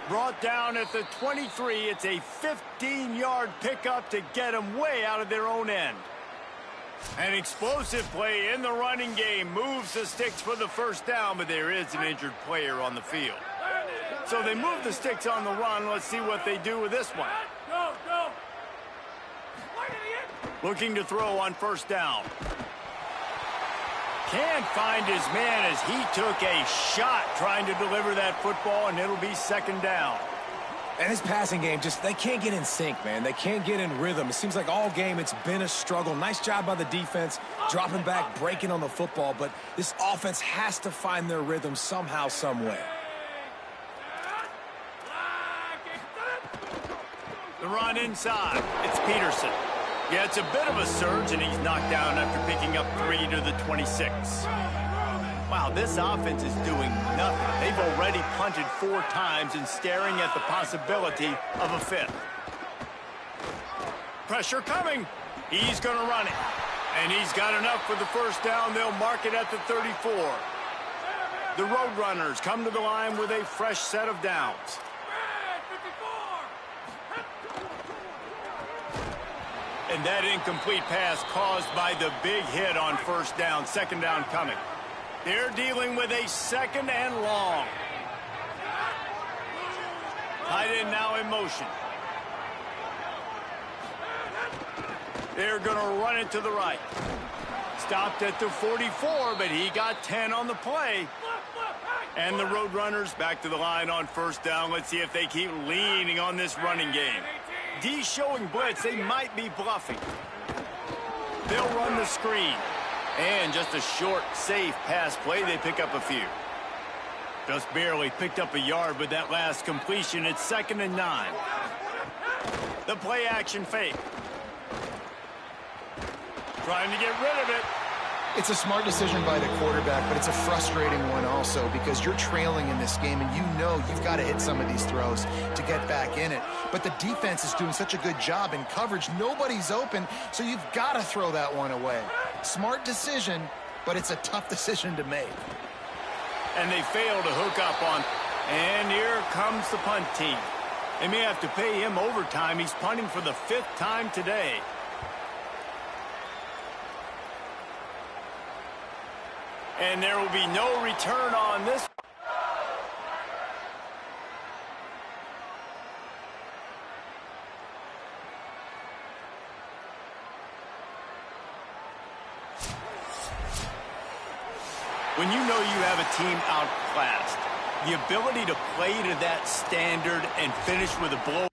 Speaker 1: Brought down at the 23. It's a 15-yard pickup to get them way out of their own end. An explosive play in the running game. Moves the sticks for the first down, but there is an injured player on the field. So they move the sticks on the run. Let's see what they do with this one.
Speaker 4: Go, go.
Speaker 1: Looking to throw on first down. Can't find his man as he took a shot trying to deliver that football, and it'll be second down.
Speaker 3: And his passing game, they can't get in sync, man. They can't get in rhythm. It seems like all game it's been a struggle. Nice job by the defense, dropping back, breaking on the football. But this offense has to find their rhythm somehow, some way.
Speaker 1: The run inside. It's Peterson. Yeah, it's a bit of a surge, and he's knocked down after picking up 3 to the 26. Wow, this offense is doing nothing. They've already punted 4 times and staring at the possibility of a 5th. Pressure coming. He's going to run it. And he's got enough for the first down. They'll mark it at the 34. The Roadrunners come to the line with a fresh set of downs. And that incomplete pass caused by the big hit on first down. Second down coming. They're dealing with a second and long. Tight end now in motion. They're going to run it to the right. Stopped at the 44, but he got 10 on the play. And the Roadrunners back to the line on first down. Let's see if they keep leaning on this running game. D showing blitz. They might be bluffing. They'll run the screen. And just a short, safe pass play. They pick up a few. Just barely picked up a yard with that last completion. It's 2nd and 9. The play action fake. Trying to get rid of it.
Speaker 2: It's a smart decision by the quarterback, but it's a frustrating one also because you're trailing in this game and you know you've got to hit some of these throws to get back in it. But the defense is doing such a good job in coverage. Nobody's open, so you've got to throw that one away. Smart decision, but it's a tough decision to make.
Speaker 1: And they fail to hook up on. And here comes the punt team. They may have to pay him overtime. He's punting for the 5th time today. And there will be no return on this. When you know you have a team outclassed, the ability to play to that standard and finish with a blow.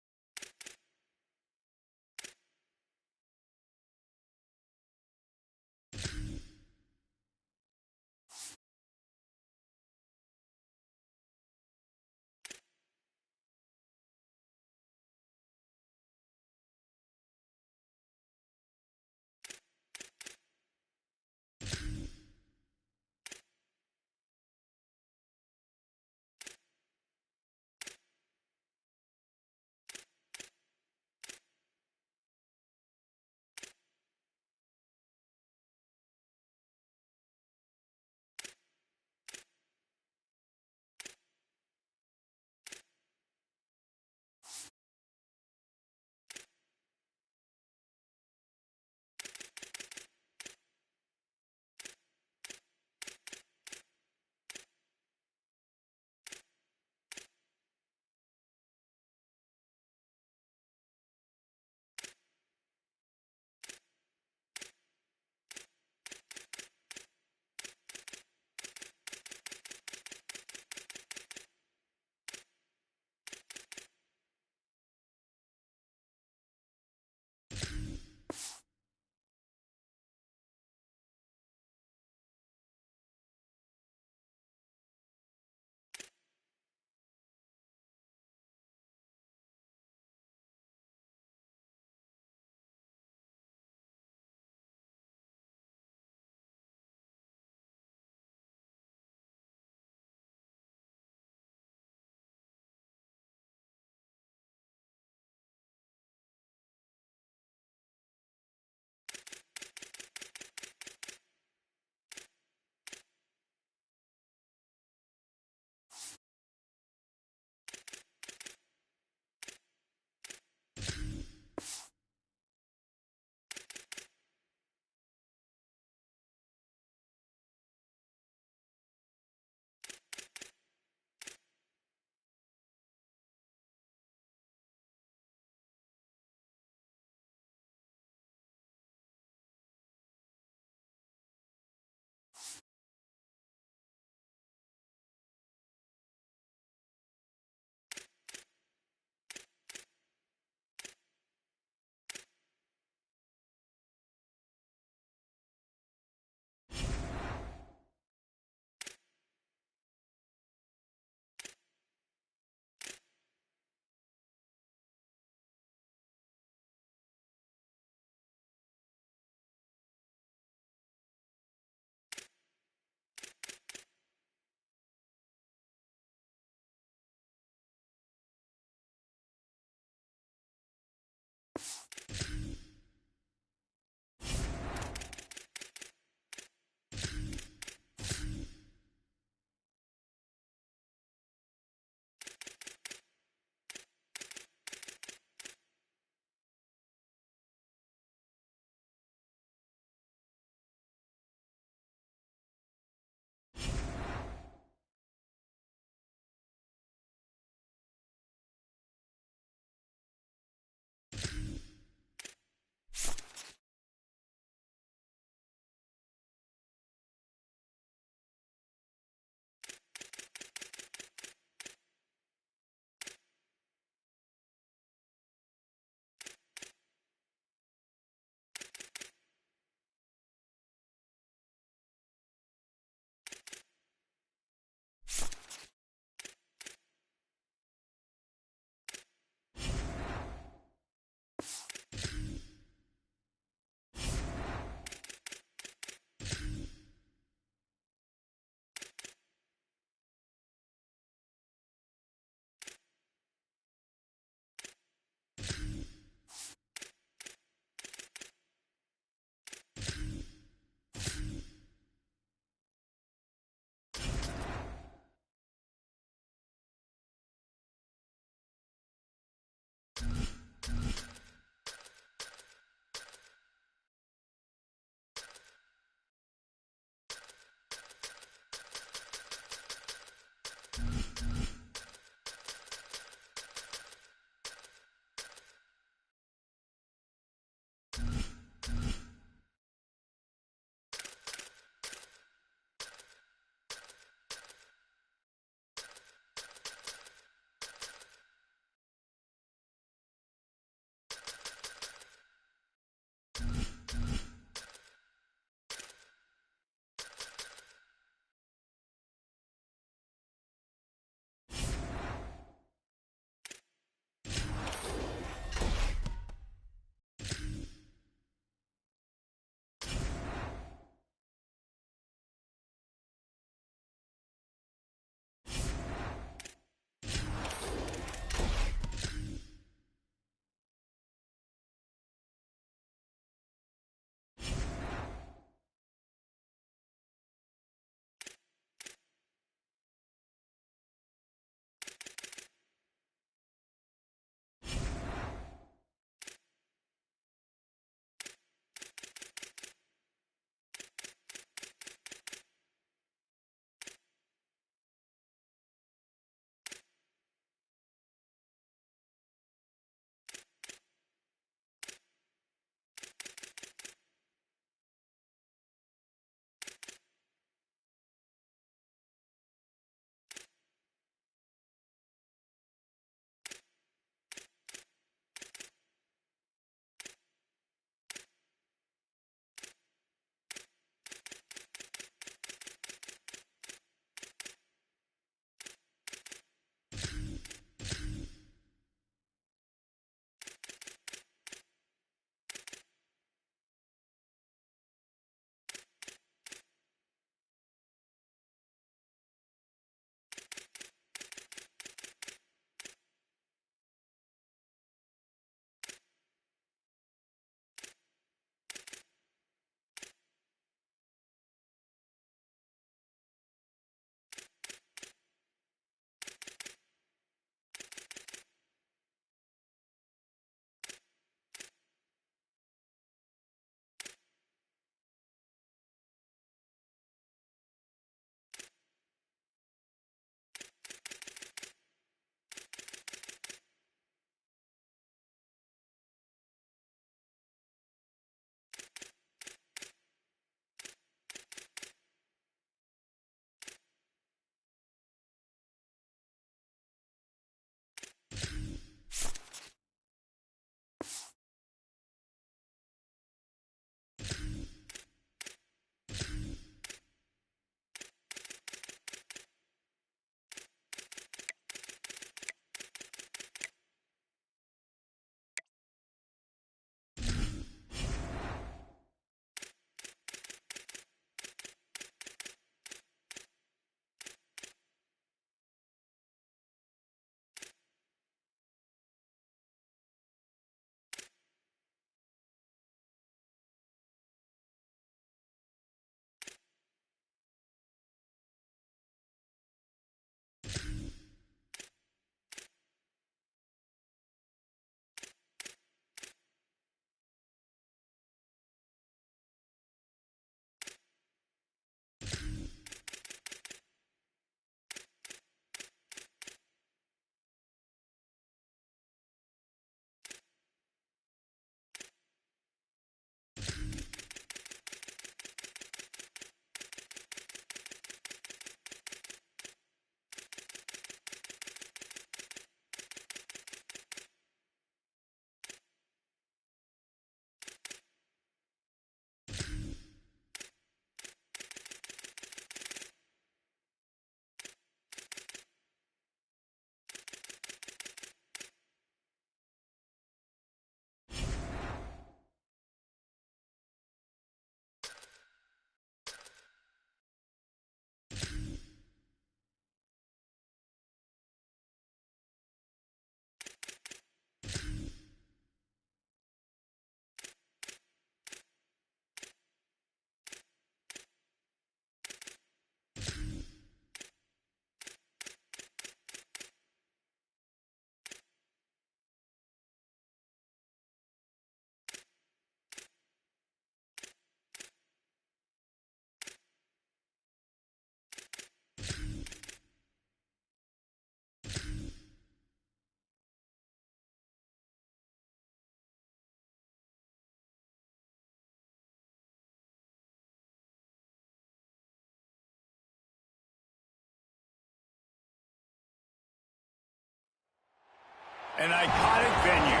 Speaker 1: An iconic venue,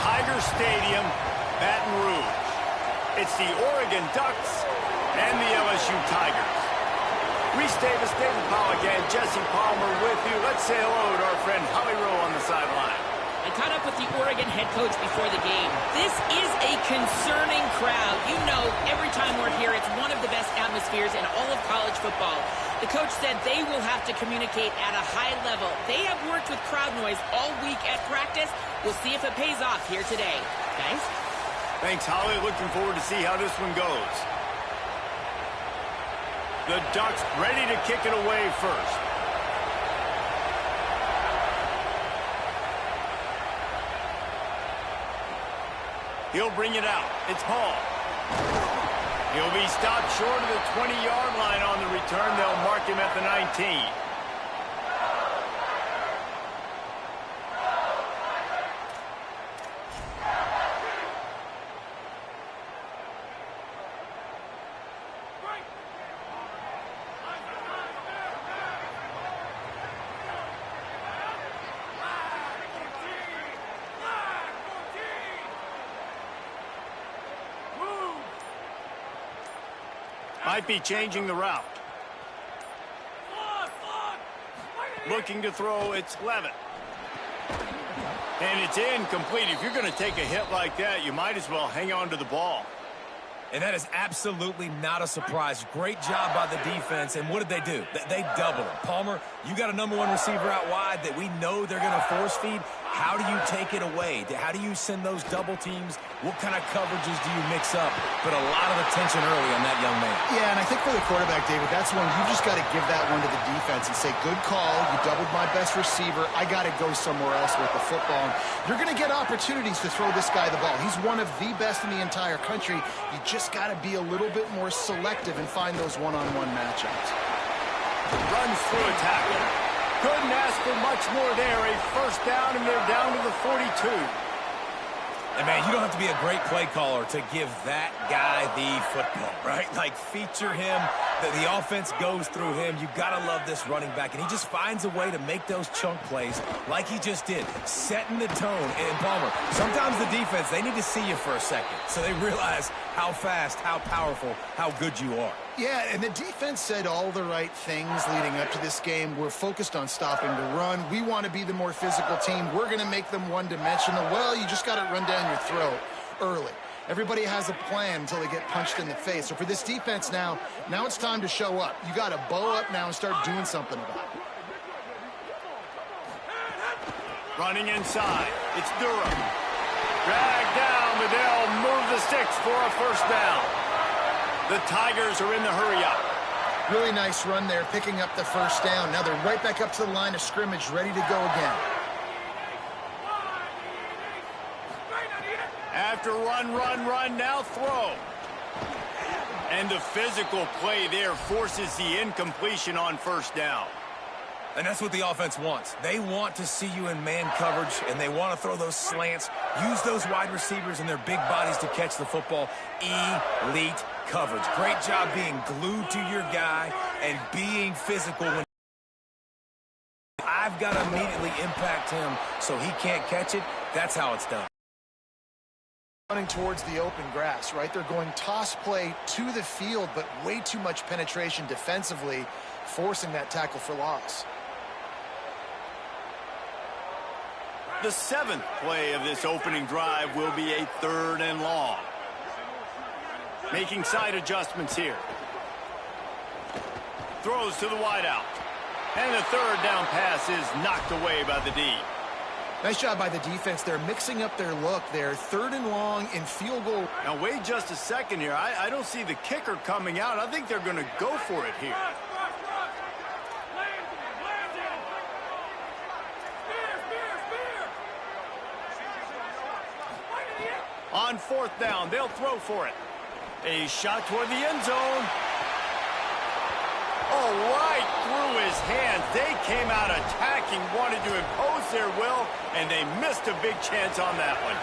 Speaker 1: Tiger Stadium, Baton Rouge. It's the Oregon Ducks and the LSU Tigers. Reese Davis, David Pollack, and Jesse Palmer with you. Let's say hello to our friend Holly Rowe on the sideline.
Speaker 6: I caught up with the Oregon head coach before the game. This is a concerning crowd. You know, every time we're here, it's one of the best atmospheres in all of college football. The coach said they will have to communicate at a high level. They have worked with crowd noise all week at practice. We'll see if it pays off here today. Guys?
Speaker 1: Thanks, Holly. Looking forward to see how this one goes. The Ducks ready to kick it away first. He'll bring it out. It's Hall. He'll be stopped short of the 20-yard line on the return. They'll mark him at the 19. Might be changing the route. Looking to throw, it's Levitt. And it's incomplete. If you're going to take a hit like that, you might as well hang on to the ball.
Speaker 3: And that is absolutely not a surprise. Great job by the defense. And what did they do? They doubled him. Palmer, you got a #1 receiver out wide that we know they're going to force feed. How do you take it away? How do you send those double teams? What kind of coverages do you mix up? But a lot of attention early on that young man.
Speaker 2: Yeah, and I think for the quarterback, David, that's when you just got to give that one to the defense and say, good call. You doubled my best receiver. I got to go somewhere else with the football. And you're going to get opportunities to throw this guy the ball. He's one of the best in the entire country. You just got to be a little bit more selective and find those one-on-one matchups.
Speaker 1: Runs through a tackle. Couldn't ask for much more there. A first down, and they're down to the 42.
Speaker 3: And, man, you don't have to be a great play caller to give that guy the football, right? Like, feature him. The offense goes through him. You got to love this running back. And he just finds a way to make those chunk plays like he just did, setting the tone. And, Palmer, sometimes the defense, they need to see you for a second so they realize how fast, how powerful, how good you are.
Speaker 2: Yeah, and the defense said all the right things leading up to this game. We're focused on stopping the run. We want to be the more physical team. We're going to make them one-dimensional. Well, you just got to run down your throat early. Everybody has a plan until they get punched in the face. So for this defense now it's time to show up. You got to bow up now and start doing something about it.
Speaker 1: Running inside. It's Durham. Dragged down, but they'll move the sticks for a first down. The Tigers are in the hurry-up.
Speaker 2: Really nice run there, picking up the first down. Now they're right back up to the line of scrimmage, ready to go again.
Speaker 1: After run, now throw. And the physical play there forces the incompletion on first down.
Speaker 3: And that's what the offense wants. They want to see you in man coverage, and they want to throw those slants, use those wide receivers and their big bodies to catch the football. Elite coverage. Great job being glued to your guy and being physical. When I've got to immediately impact him so he can't catch it. That's how it's done.
Speaker 2: Running towards the open grass, right? They're going toss play to the field, but way too much penetration defensively, forcing that tackle for loss.
Speaker 1: The 7th play of this opening drive will be a 3rd and long. Making side adjustments here. Throws to the wideout. And the 3rd down pass is knocked away by the D.
Speaker 2: Nice job by the defense. They're mixing up their look there. 3rd and long in field goal.
Speaker 1: Now, wait just a second here. I don't see the kicker coming out. I think they're going to go for it here. On 4th down, they'll throw for it. A shot toward the end zone. Oh, right through his hands. They came out attacking, wanted to impose their will, and they missed a big chance on that one.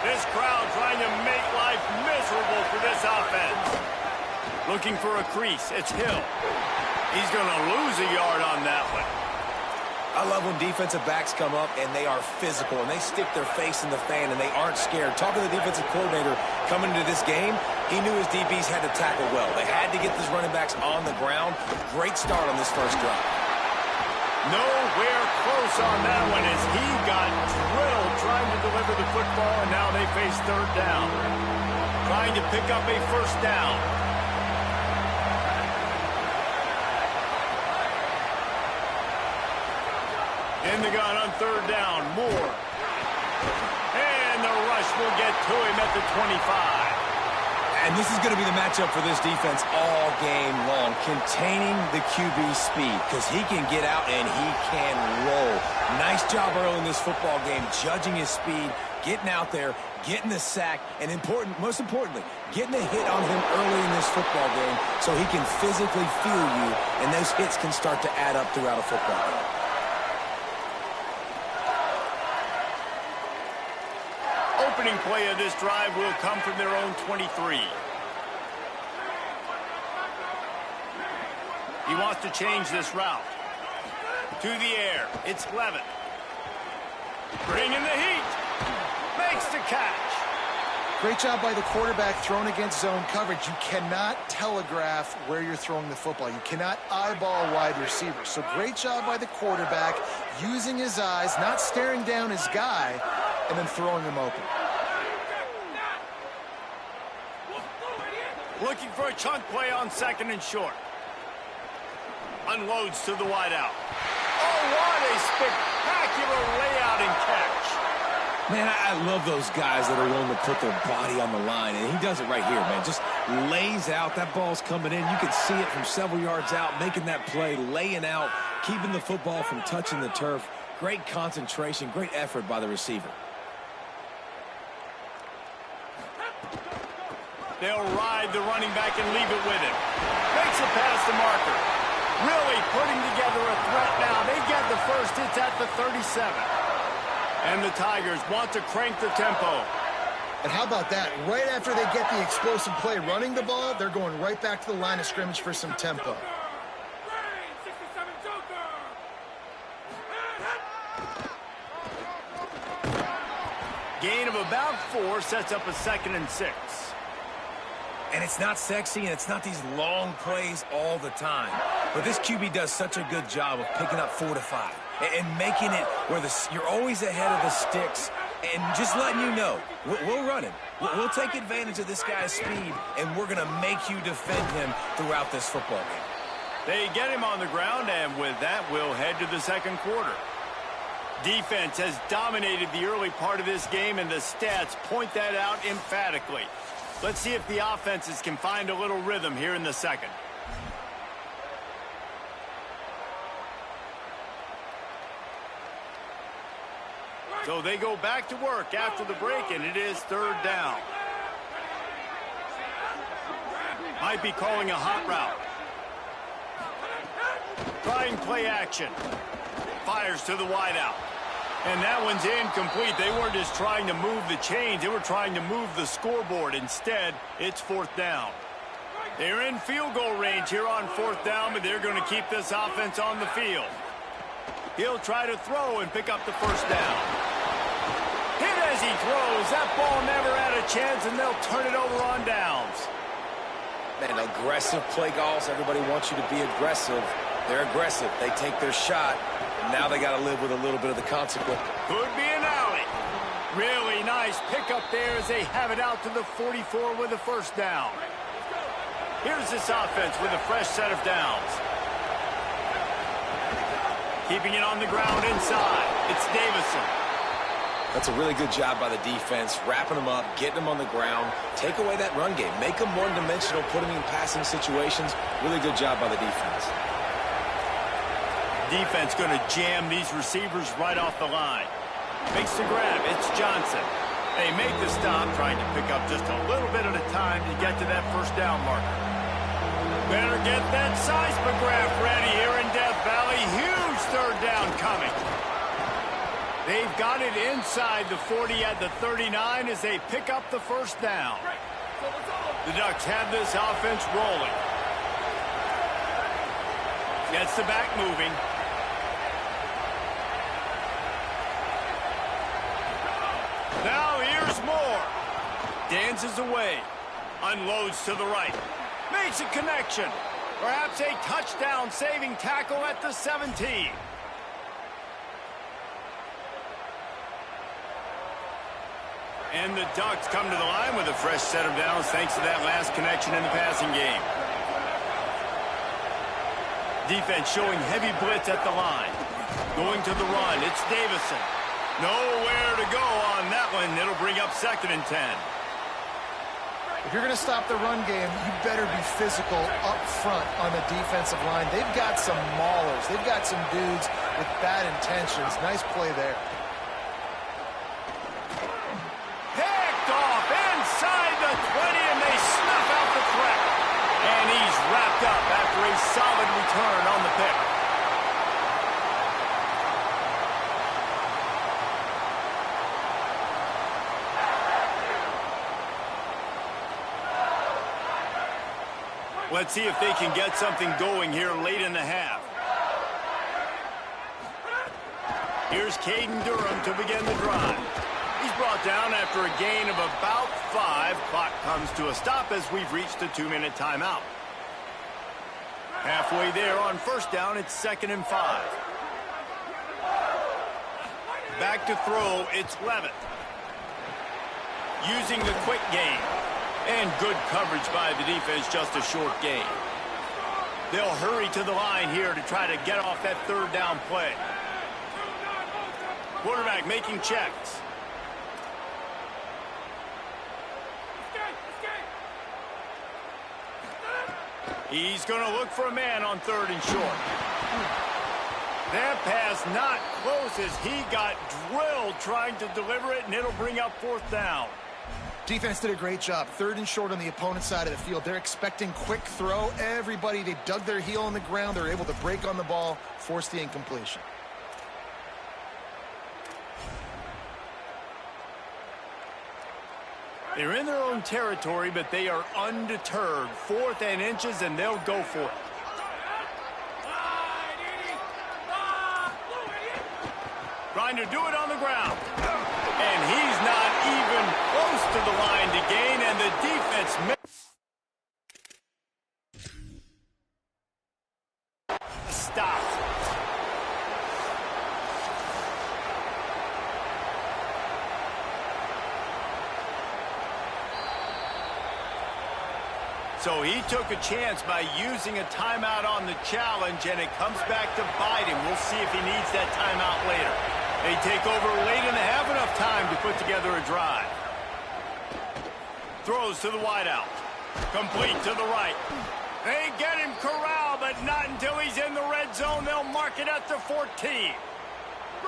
Speaker 1: This crowd trying to make life miserable for this offense. Looking for a crease. It's Hill. He's going to lose a yard on that one.
Speaker 3: I love when defensive backs come up and they are physical and they stick their face in the fan and they aren't scared. Talking to the defensive coordinator coming into this game, he knew his DBs had to tackle well. They had to get these running backs on the ground. Great start on this first drive.
Speaker 1: Nowhere close on that one as he got drilled trying to deliver the football, and now they face third down. Trying to pick up a first down. In the gun on third down, Moore. And the rush will get to him at the 25.
Speaker 3: And this is going to be the matchup for this defense all game long, containing the QB speed, because he can get out and he can roll. Nice job early in this football game, judging his speed, getting out there, getting the sack, and most importantly, getting a hit on him early in this football game so he can physically feel you, and those hits can start to add up throughout a football game.
Speaker 1: Opening play of this drive will come from their own 23. He wants to change this route. To the air. It's Levitt. Bringing the heat. Makes the catch.
Speaker 2: Great job by the quarterback throwing against zone coverage. You cannot telegraph where you're throwing the football. You cannot eyeball wide receivers. So great job by the quarterback using his eyes, not staring down his guy, and then throwing him open.
Speaker 1: Looking for a chunk play on second and short. Unloads to the wideout. Oh, what a spectacular layout and catch.
Speaker 3: Man, I love those guys that are willing to put their body on the line, and he does it right here, man. Just lays out. That ball's coming in. You can see it from several yards out, making that play, laying out, keeping the football from touching the turf. Great concentration, great effort by the receiver.
Speaker 1: They'll ride the running back and leave it with him. Makes it past the marker. Really putting together a threat now. They get the first. It's at the 37. And the Tigers want to crank the tempo.
Speaker 2: And how about that? Right after they get the explosive play running the ball, they're going right back to the line of scrimmage for some tempo.
Speaker 1: Gain of about 4 sets up a 2nd and 6.
Speaker 3: And it's not sexy, and it's not these long plays all the time. But this QB does such a good job of picking up 4 to 5 and making it where you're always ahead of the sticks and just letting you know, we'll run him. We'll take advantage of this guy's speed, and we're going to make you defend him throughout this football game.
Speaker 1: They get him on the ground, and with that, we'll head to the second quarter. Defense has dominated the early part of this game, and the stats point that out emphatically. Let's see if the offenses can find a little rhythm here in the second. So they go back to work after the break, and it is third down. Might be calling a hot route. Trying play action. Fires to the wideout. And that one's incomplete. They weren't just trying to move the chains. They were trying to move the scoreboard. Instead, it's fourth down. They're in field goal range here on fourth down, but they're going to keep this offense on the field. He'll try to throw and pick up the first down. Hit as he throws. That ball never had a chance, and they'll turn it over on downs.
Speaker 3: Man, aggressive play calls. Everybody wants you to be aggressive. They're aggressive. They take their shot. Now they got to live with a little bit of the consequence.
Speaker 1: Could be an alley. Really nice pickup there as they have it out to the 44 with a first down. Here's this offense with a fresh set of downs. Keeping it on the ground inside. It's Davison.
Speaker 3: That's a really good job by the defense, wrapping them up, getting them on the ground. Take away that run game. Make them one-dimensional, put them in passing situations. Really good job by the defense.
Speaker 1: Defense going to jam these receivers right off the line. Makes the grab. It's Johnson. They make the stop, trying to pick up just a little bit at a time to get to that first down marker. Better get that seismograph ready here in Death Valley. Huge third down coming. They've got it inside the 40 at the 39 as they pick up the first down. The Ducks have this offense rolling. Gets the back moving. dances away. Unloads to the right. Makes a connection. Perhaps a touchdown-saving tackle at the 17. And the Ducks come to the line with a fresh set of downs thanks to that last connection in the passing game. Defense showing heavy blitz at the line. Going to the run. It's Davison. Nowhere to go on that one. It'll bring up 2nd and 10.
Speaker 2: If you're going to stop the run game, you better be physical up front on the defensive line. They've got some maulers. They've got some dudes with bad intentions. Nice play there.
Speaker 1: Picked off inside the 20, and they snuff out the threat. And he's wrapped up after a solid return on the pick. Let's see if they can get something going here late in the half. Here's Caden Durham to begin the drive. He's brought down after a gain of about 5. Clock comes to a stop as we've reached a 2-minute timeout. Halfway there on 1st down, it's 2nd and 5. Back to throw, it's Levitt. Using the quick game. And good coverage by the defense, just a short gain. They'll hurry to the line here to try to get off that 3rd down play. Quarterback making checks. He's going to look for a man on 3rd and short. That pass not close as he got drilled trying to deliver it, and it'll bring up 4th down.
Speaker 2: Defense did a great job. 3rd and short on the opponent's side of the field. They're expecting quick throw. Everybody, they dug their heel on the ground. They're able to break on the ball, force the incompletion.
Speaker 1: They're in their own territory, but they are undeterred. 4th and inches, and they'll go for it. Trying to do it on the ground. And he's not even close to the line to gain, and the defense stop. So he took a chance by using a timeout on the challenge, and it comes back to bite him. We'll see if he needs that timeout later. They take over late in the half, enough time to put together a drive. Throws to the wideout. Complete to the right. They get him corralled, but not until he's in the red zone. They'll mark it at the 14.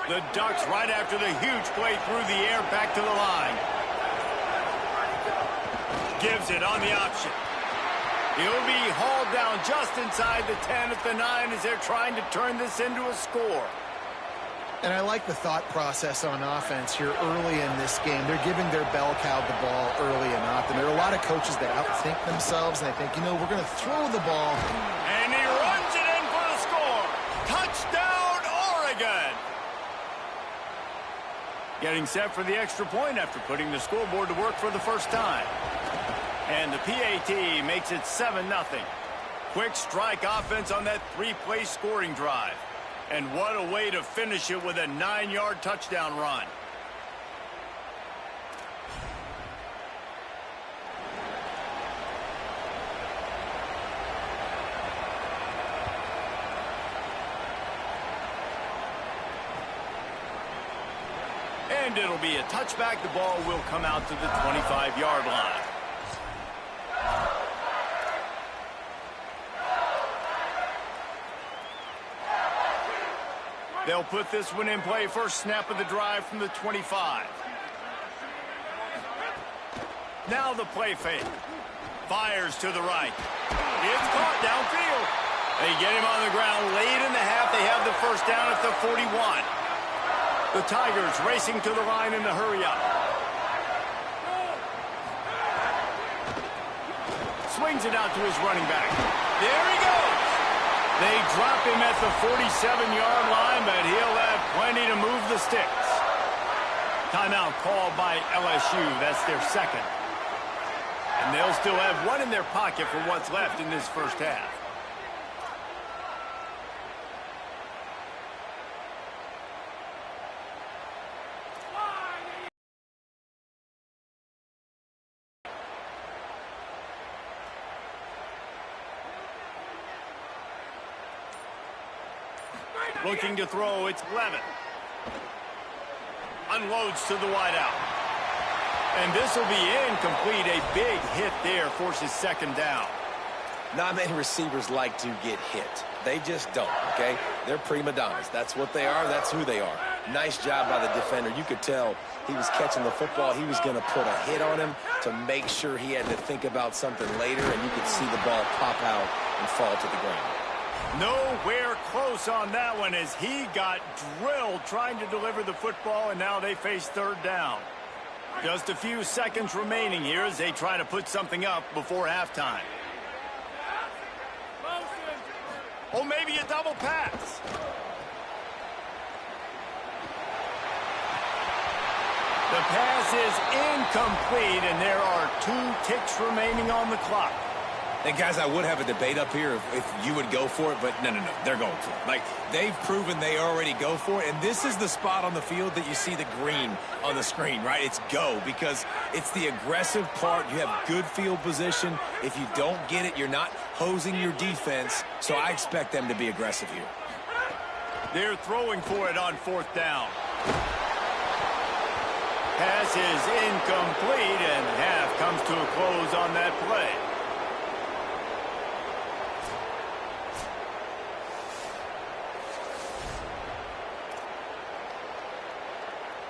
Speaker 1: The Ducks right after the huge play through the air back to the line. Gives it on the option. He'll be hauled down just inside the 10 at the 9 as they're trying to turn this into a score.
Speaker 2: And I like the thought process on offense here early in this game. They're giving their bell cow the ball early and often. There are a lot of coaches that outthink themselves, and they think, you know, we're going to throw the ball.
Speaker 1: And he runs it in for the score. Touchdown, Oregon. Getting set for the extra point after putting the scoreboard to work for the first time. And the PAT makes it 7-0. Quick strike offense on that 3-play scoring drive. And what a way to finish it with a 9-yard touchdown run. And it'll be a touchback. The ball will come out to the 25-yard line. They'll put this one in play. First snap of the drive from the 25. Now the play fake. Fires to the right. It's caught downfield. They get him on the ground late in the half. They have the first down at the 41. The Tigers racing to the line in the hurry-up. Swings it out to his running back. There he goes. They drop him at the 47-yard line, but he'll have plenty to move the sticks. Timeout called by LSU. That's their second. And they'll still have one in their pocket for what's left in this first half. Looking to throw, it's Levin. Unloads to the wideout. And this will be incomplete. A big hit there forces second down.
Speaker 3: Not many receivers like to get hit. They just don't, okay? They're prima donnas. That's what they are. That's who they are. Nice job by the defender. You could tell he was catching the football. He was going to put a hit on him to make sure he had to think about something later, and you could see the ball pop out and fall to the ground.
Speaker 1: Nowhere close on that one as he got drilled trying to deliver the football, and now they face third down. Just a few seconds remaining here as they try to put something up before halftime. Oh, maybe a double pass. The pass is incomplete, and there are 2 ticks remaining on the clock.
Speaker 3: And, guys, I would have a debate up here if you would go for it, but no, they're going for it. Like, they've proven they already go for it, and this is the spot on the field that you see the green on the screen, right? It's go because it's the aggressive part. You have good field position. If you don't get it, you're not hosing your defense, so I expect them to be aggressive here.
Speaker 1: They're throwing for it on fourth down. Pass is incomplete, and half comes to a close on that play.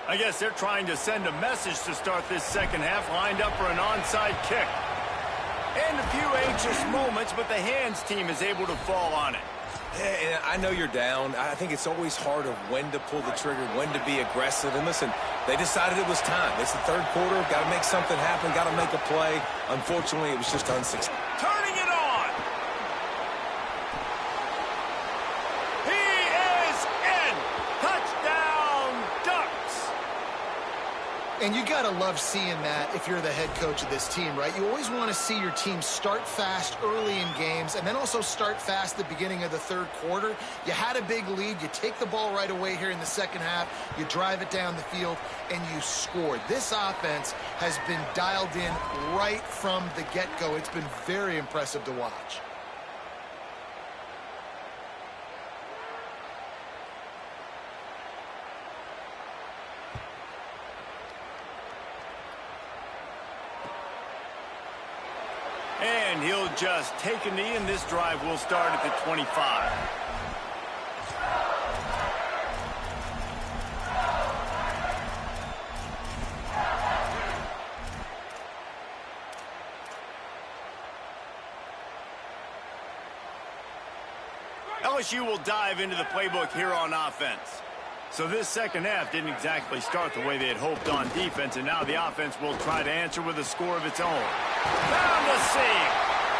Speaker 1: I guess they're trying to send a message to start this second half, lined up for an onside kick. And a few anxious moments, but the hands team is able to fall on it.
Speaker 3: And I know you're down. I think it's always hard of when to pull the trigger, when to be aggressive. And listen, they decided it was time. It's the third quarter. Got to make something happen. Got to make a play. Unfortunately, it was just unsuccessful.
Speaker 1: Turning it on. He is in. Touchdown, Ducks.
Speaker 2: And you got to love seeing that if you're the head coach of this team, right? You always want to see your team start fast early in games and then also start fast at the beginning of the third quarter. You had a big lead. You take the ball right away here in the second half. You drive it down the field, and you scored. This offense has been dialed in right from the get-go. It's been very impressive to watch.
Speaker 1: And he'll just take a knee, and this drive will start at the 25. LSU will dive into the playbook here on offense. So this second half didn't exactly start the way they had hoped on defense, and now the offense will try to answer with a score of its own. Found the seam.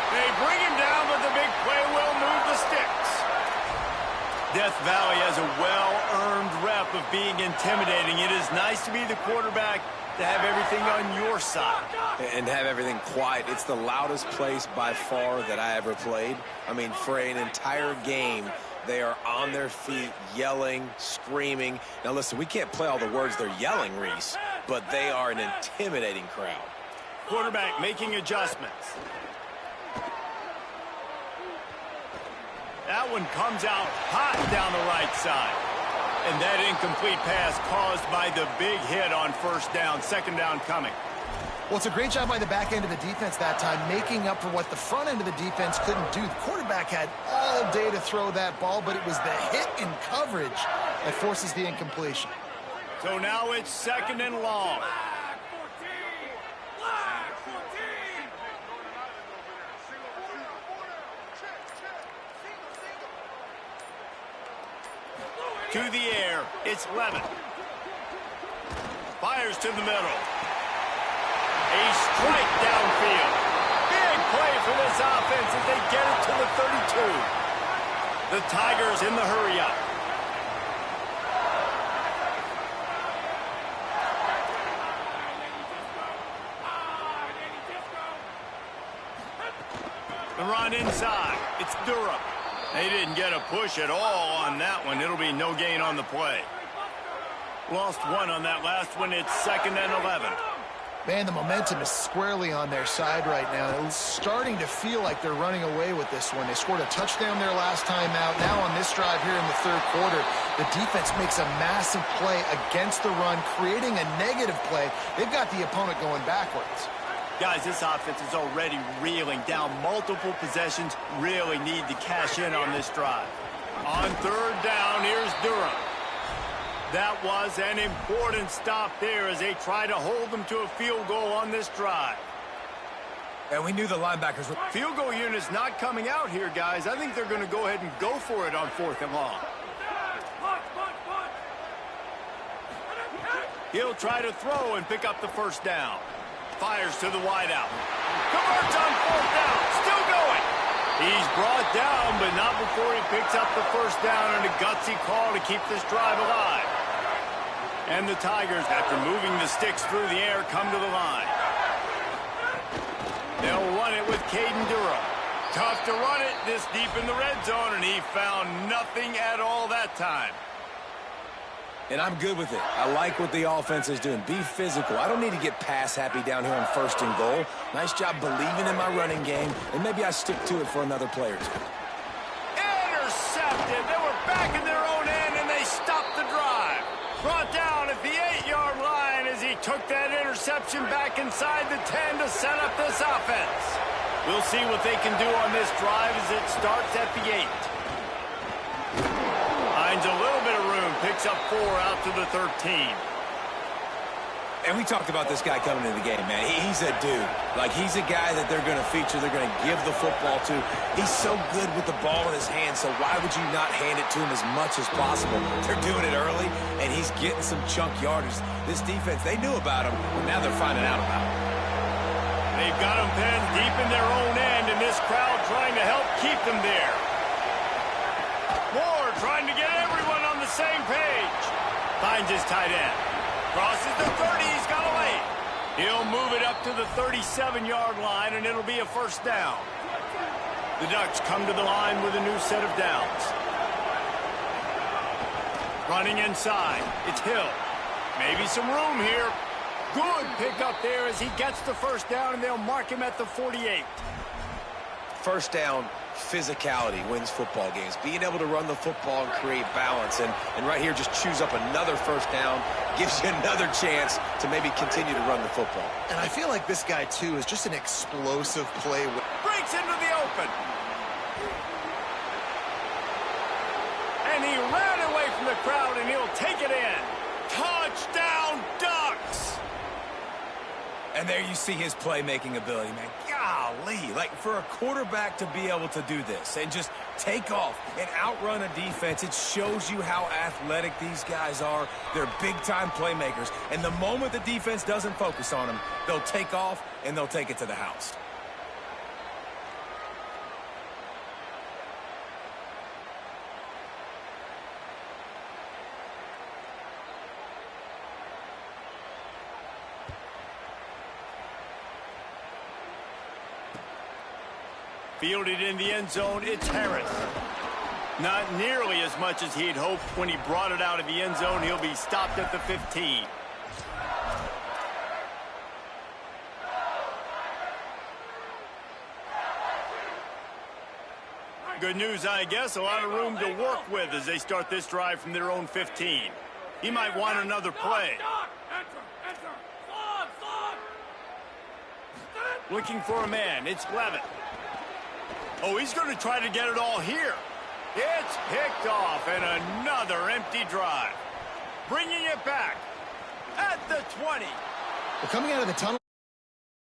Speaker 1: They bring him down, but the big play will move the sticks. Death Valley has a well-earned rep of being intimidating. It is nice to be the quarterback, to have everything on your side.
Speaker 3: And have everything quiet. It's the loudest place by far that I ever played. I mean, for an entire game, they are on their feet, yelling, screaming. Now, listen, we can't play all the words they're yelling, Reese, but they are an intimidating crowd.
Speaker 1: Quarterback making adjustments. That one comes out hot down the right side. And that incomplete pass caused by the big hit on first down. Second down coming.
Speaker 2: Well, it's a great job by the back end of the defense that time, making up for what the front end of the defense couldn't do. The quarterback had all day to throw that ball, but it was the hit in coverage that forces the incompletion.
Speaker 1: So now it's second and long. To the air, it's Levin. Fires to the middle. A strike downfield. Big play for this offense as they get it to the 32. The Tigers in the hurry-up. The run inside. It's Durham. They didn't get a push at all on that one. It'll be no gain on the play. Lost one on that last one. It's 2nd and 11.
Speaker 2: Man, the momentum is squarely on their side right now. It's starting to feel like they're running away with this one. They scored a touchdown their last time out. Now on this drive here in the third quarter, the defense makes a massive play against the run, creating a negative play. They've got the opponent going backwards.
Speaker 1: Guys, this offense is already reeling down multiple possessions. Really need to cash in on this drive. On 3rd down, here's Durham. That was an important stop there as they try to hold them to a field goal on this drive.
Speaker 3: And we knew the linebackers were...
Speaker 1: Field goal unit's not coming out here, guys. I think they're going to go ahead and go for it on 4th and long. He'll try to throw and pick up the first down. Fires to the wideout. Converts on 4th down. Still going. He's brought down, but not before he picks up the first down and a gutsy call to keep this drive alive. And the Tigers, after moving the sticks through the air, come to the line. They'll run it with Caden Durham. Tough to run it this deep in the red zone, and he found nothing at all that time.
Speaker 3: And I'm good with it. I like what the offense is doing. Be physical. I don't need to get pass happy down here on 1st and goal. Nice job believing in my running game, and maybe I stick to it for another player or two.
Speaker 1: Intercepted. They were back in their own end, and they stopped the drive. Brought down at the 8-yard line as he took that interception back inside the 10 to set up this offense. We'll see what they can do on this drive as it starts at the 8. Finds a little bit of room, picks up 4 out to the 13.
Speaker 3: And we talked about this guy coming into the game, man. He's a dude. Like, he's a guy that they're going to feature, they're going to give the football to. He's so good with the ball in his hands, so why would you not hand it to him as much as possible? They're doing it early, and he's getting some chunk yardage. This defense, they knew about him, but now they're finding out about him.
Speaker 1: They've got him pinned deep in their own end, and this crowd trying to help keep them there. Moore trying to get everyone on the same page. Finds his tight end. Crosses the 30, he's got a lane. He'll move it up to the 37-yard line, and it'll be a first down. The Ducks come to the line with a new set of downs. Running inside, it's Hill. Maybe some room here. Good pickup there as he gets the first down, and they'll mark him at the 48.
Speaker 3: First down, physicality wins football games. Being able to run the football and create balance. And right here, just choose up another first down. Gives you another chance to maybe continue to run the football.
Speaker 2: And I feel like this guy, too, is just an explosive play.
Speaker 1: Breaks into the open. And he ran away from the crowd, and he'll take it in. Touchdown, Ducks!
Speaker 3: And there you see his playmaking ability, man. Golly, like for a quarterback to be able to do this and just take off and outrun a defense, it shows you how athletic these guys are. They're big-time playmakers. And the moment the defense doesn't focus on them, they'll take off and they'll take it to the house.
Speaker 1: Fielded in the end zone, it's Harris. Not nearly as much as he'd hoped when he brought it out of the end zone. He'll be stopped at the 15. Good news, I guess. A lot of room to work with as they start this drive from their own 15. He might want another play. Looking for a man. It's Levitt. Oh, he's going to try to get it all here. It's picked off, and another empty drive. Bringing it back at the 20.
Speaker 2: Well, coming out of the tunnel,